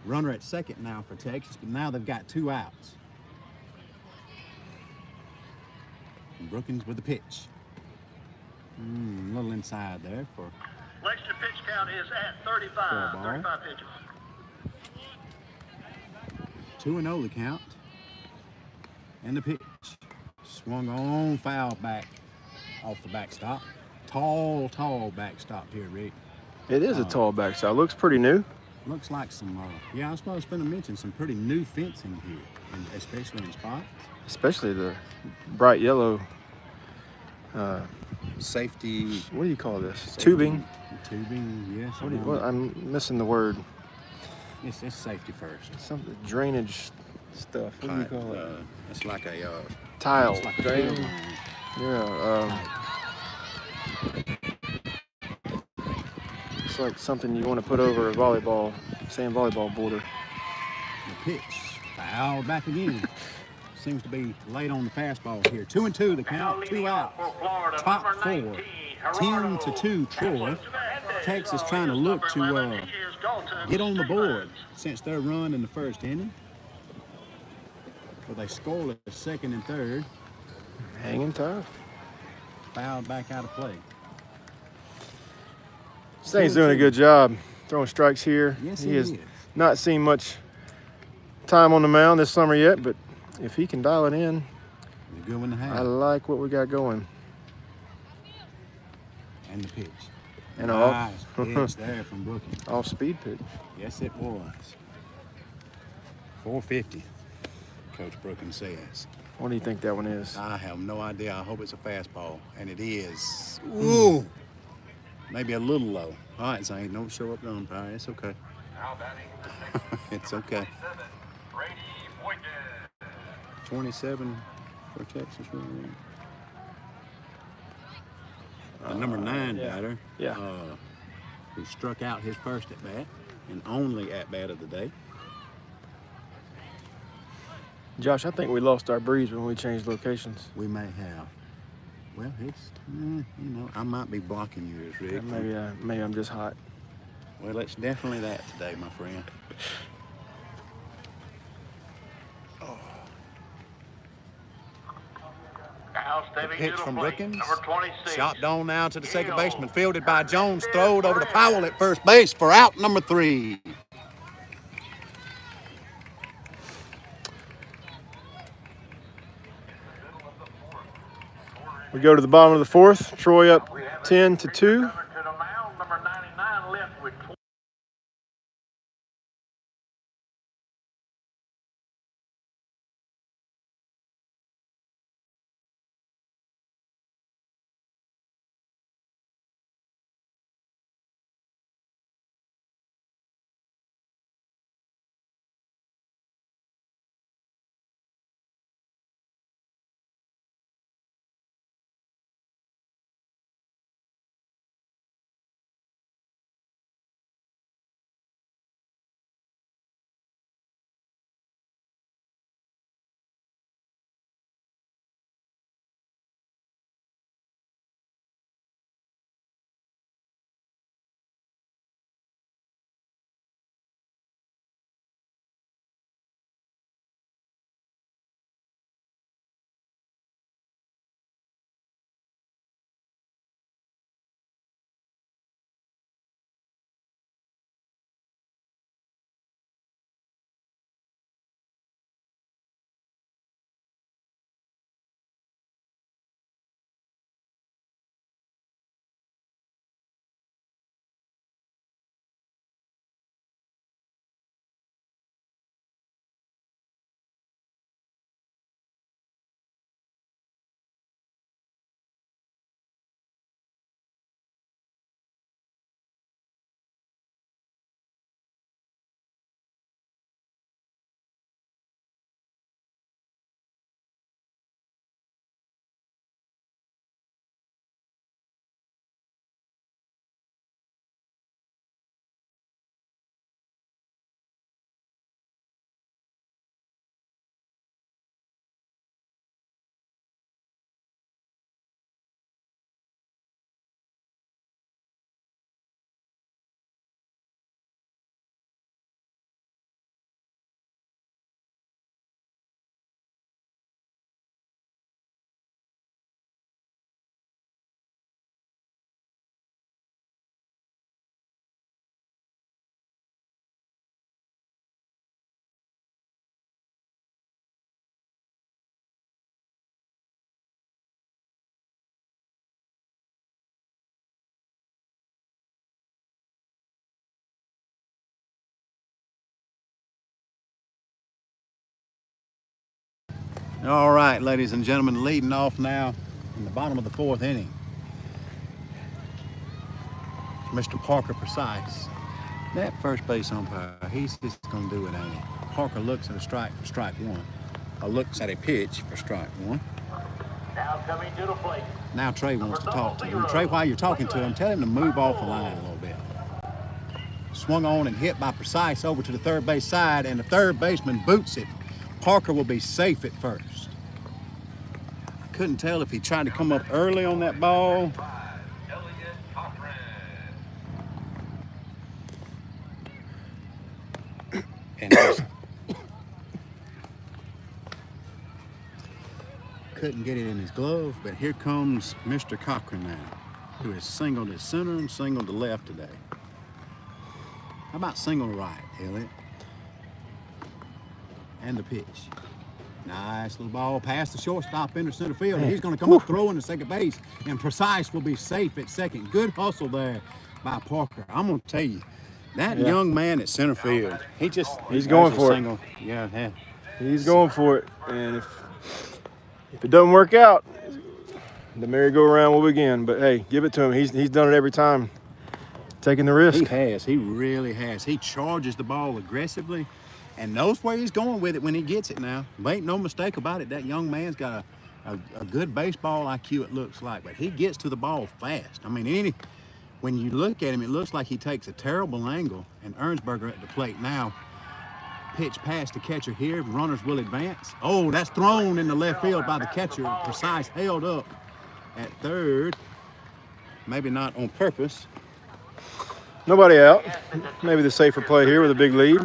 Runner at second now for Texas, but now they've got 2 outs. And Brookins with the pitch. A little inside there for
Lexington pitch count is at
Fair
35.
ball.
35 pitches.
2-0 the count. And the pitch. Swung on, foul back off the backstop. Tall backstop here, Rick.
It is a tall backstop. Looks pretty new.
Looks like some, yeah, I was going to mention some pretty new fencing here, and especially in spots.
Especially the bright yellow.
Safety.
What do you call this? Tubing.
Tubing, yes.
What, I'm missing the word.
It's safety first.
Something drainage stuff. What do you call it?
It's like a
Tile.
it's like a
Drain.
field line.
Yeah. It's like something you want to put over a volleyball, sand volleyball border.
The pitch, foul back again. Seems to be late on the fastball here. 2-2 the count, 2 outs.
For Florida,
Top
number
4,
19,
10-2 Troy. Texas trying to look to get on the board since their run in the first inning. But they scoreless second and third.
Hanging tough.
Fouled back out of play.
Stain's doing a good job throwing strikes here.
Yes,
he
he
has
is.
not seen much time on the mound this summer yet, but if he can dial it in,
He's a good one to
I
have.
like what we got going.
And the pitch.
And
nice pitch there from Brookins.
off speed pitch.
Yes, it was. 450, Coach Brookins says.
What do you think that one is?
I have no idea. I hope it's a fastball. And it is. Ooh. Maybe a little low. All right, Zane, don't show up the umpire. It's okay.
Now batting for Texas,
It's okay.
7, Brady Boykin.
27 for Texas. The number 9
yeah.
batter,
Yeah.
who struck out his first at bat and only at bat of the day.
Josh, I think we lost our breeze when we changed locations.
We may have. Well, it's, I might be blocking yours, Rick.
Maybe I'm just hot.
Well, it's definitely that today, my friend.
Now stepping
Pitch
to the
from
plate,
Brookins.
number 26.
Shot down now to the second
Hill.
baseman, fielded by Jones, throwed over to Powell at first base for out number 3.
We go to the bottom of the 4th. Troy up 10-2.
All right, ladies and gentlemen, leading off now in the bottom of the 4th inning. Mr. Parker Precise. That first base umpire, he's just gonna do it, ain't he? Parker looks at a strike for strike 1. Or looks at a pitch for strike 1.
Now coming to the plate.
Now Trey wants to talk to him. Trey, while you're talking to him, tell him to move off the line a little bit. Swung on and hit by Precise over to the third base side, and the third baseman boots it. Parker will be safe at first. I couldn't tell if he tried to come up early on that ball.
Elliot Cochran.
And just couldn't get it in his glove, but here comes Mr. Cochran now, who has singled to center and singled to left today. How about single to right, Elliot? And the pitch. Nice little ball past the shortstop into center field. He's going to come up throwing to second base, and Precise will be safe at second. Good hustle there by Parker. I'm going to tell you, that young man at center field,
He's going for it.
single. Yeah.
He's going for it. And if it doesn't work out, the merry-go-round will begin. But hey, give it to him. He's done it every time, taking the risk.
He has. He really has. He charges the ball aggressively and knows where he's going with it when he gets it now. There ain't no mistake about it. That young man's got a good baseball IQ, it looks like. But he gets to the ball fast. I mean, when you look at him, it looks like he takes a terrible angle. And Ernsberger at the plate now. Pitch past the catcher here. Runners will advance. Oh, that's thrown in the left field by the catcher. Precise held up at third. Maybe not on purpose.
Nobody out. Maybe the safer play here with a big lead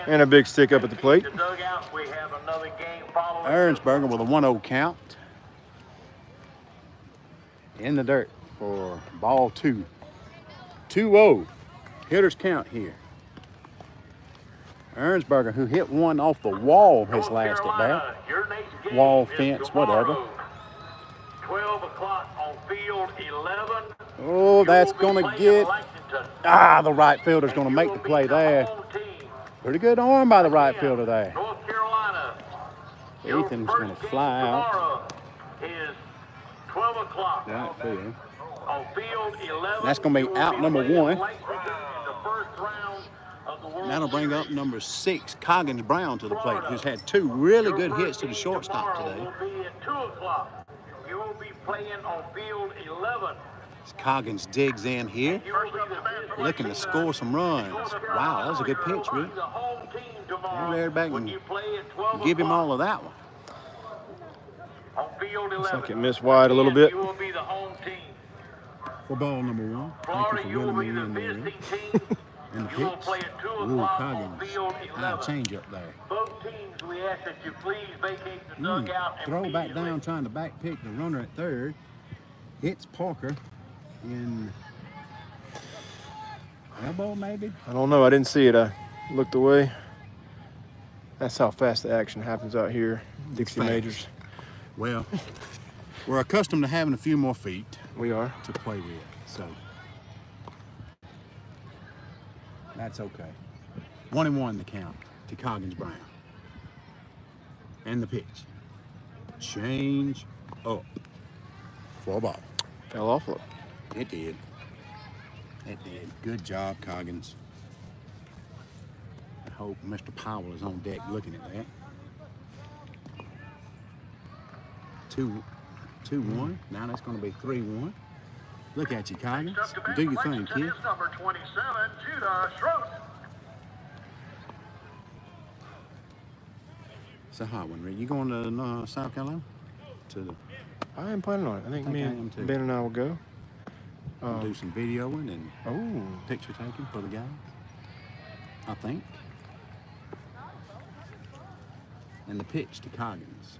and a big stick up at the plate.
The dugout, we have another game following.
Ernsberger with a 1-0 count. In the dirt for ball 2. 2-0. Hitters count here. Ernsberger, who hit one off the wall his last at bat.
Your next game
Wall,
is
fence,
tomorrow.
whatever.
12 o'clock on field 11.
Oh, that's
You will
going
be
to
playing
get.
Lexington.
The right fielder's going to
You
make
will
the
be
play there.
home team.
Pretty good arm by the right fielder there.
North Carolina. Your
Ethan's
first
going to
game
fly out.
tomorrow is 12 o'clock
Right field.
on field 11.
That's gonna be
You will
out number
playing
1.
Lexington in the first round of the World
That'll bring up
Series.
number 6, Coggins Brown, to the plate, who's had 2 really good hits to the shortstop today.
Will be at 2 o'clock. You will be playing on field 11.
As Coggins digs in here,
You will be the
looking to score some runs. Wow, that was a good pitch,
You'll
Rick.
be the home team tomorrow
Maybe everybody
when
can
you play at 12
give him
o'clock
all of that one.
on field 11.
Looks like it missed wide a little bit.
You will be the home team.
For ball number 1.
Florida,
Thank you
you
for
will
willing
be
me
the
in there.
visiting team.
And the
You will
pitch.
play at 2
Ooh,
o'clock on
Coggins.
field
High
11.
change up there.
Both teams, we ask that you please vacate the dugout
Throw back
immediately.
down, trying to back pick the runner at third. Hits Parker in elbow, maybe.
I don't know. I didn't see it. I looked away. That's how fast the action happens out here, Dixie
fast.
Majors.
Well, we're accustomed to having a few more feet
We are.
to play with, so that's okay. 1-1 the count to Coggins Brown. And the pitch. Change up for a ball.
Fell off a little.
It did. It did. Good job, Coggins. I hope Mr. Powell is on deck looking at that. 2-1. Now that's going to be 3-1. Look at you, Coggins.
Up to bat
Do
for
your thing,
Lexington
kid.
is number 27, Judah Schroeder.
It's a hot one, Rick. You going to South Carolina? To the,
I am planning on it. I think me
I
and
am too.
Ben and I will go.
do some videoing and
Oh,
picture taking for the guys, I think. And the pitch to Coggins.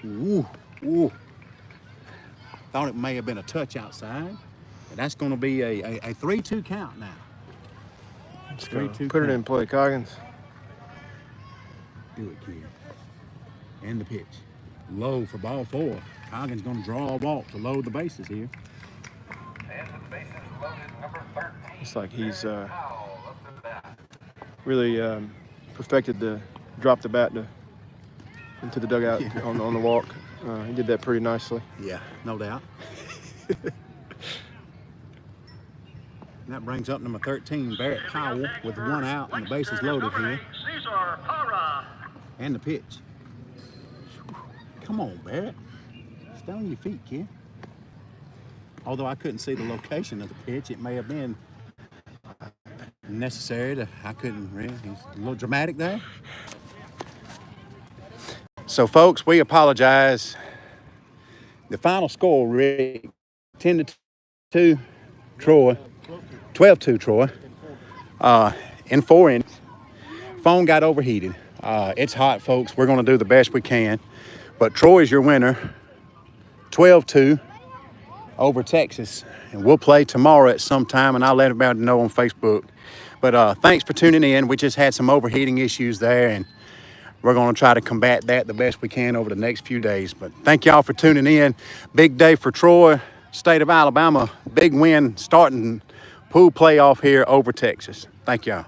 Ooh, ooh. Thought it may have been a touch outside, but that's going to be a 3-2 count now.
let's go.
3-2
Put it in
count.
play, Coggins.
Do it, kid. And the pitch. Low for ball 4. Coggins going to draw a walk to load the bases here.
And the bases loaded, number 13.
It's like he's
Powell up to bat.
really perfected the drop the bat to into the dugout on the walk. He did that pretty nicely.
Yeah, no doubt. That brings up number 13, Barrett Powell, with 1 out and the bases loaded here.
Cesar Para.
And the pitch. Come on, Barrett. Stay on your feet, kid. Although I couldn't see the location of the pitch, it may have been necessary to, I couldn't really, he's a little dramatic there. So folks, we apologize. The final score, Rick, 10-2 Troy, 12-2 Troy, in 4 innings. Phone got overheated. It's hot, folks. We're going to do the best we can. But Troy's your winner, 12-2 over Texas. And we'll play tomorrow at some time, and I'll let everybody know on Facebook. But thanks for tuning in. We just had some overheating issues there, and we're going to try to combat that the best we can over the next few days. But thank y'all for tuning in. Big day for Troy, state of Alabama. Big win starting pool playoff here over Texas. Thank y'all.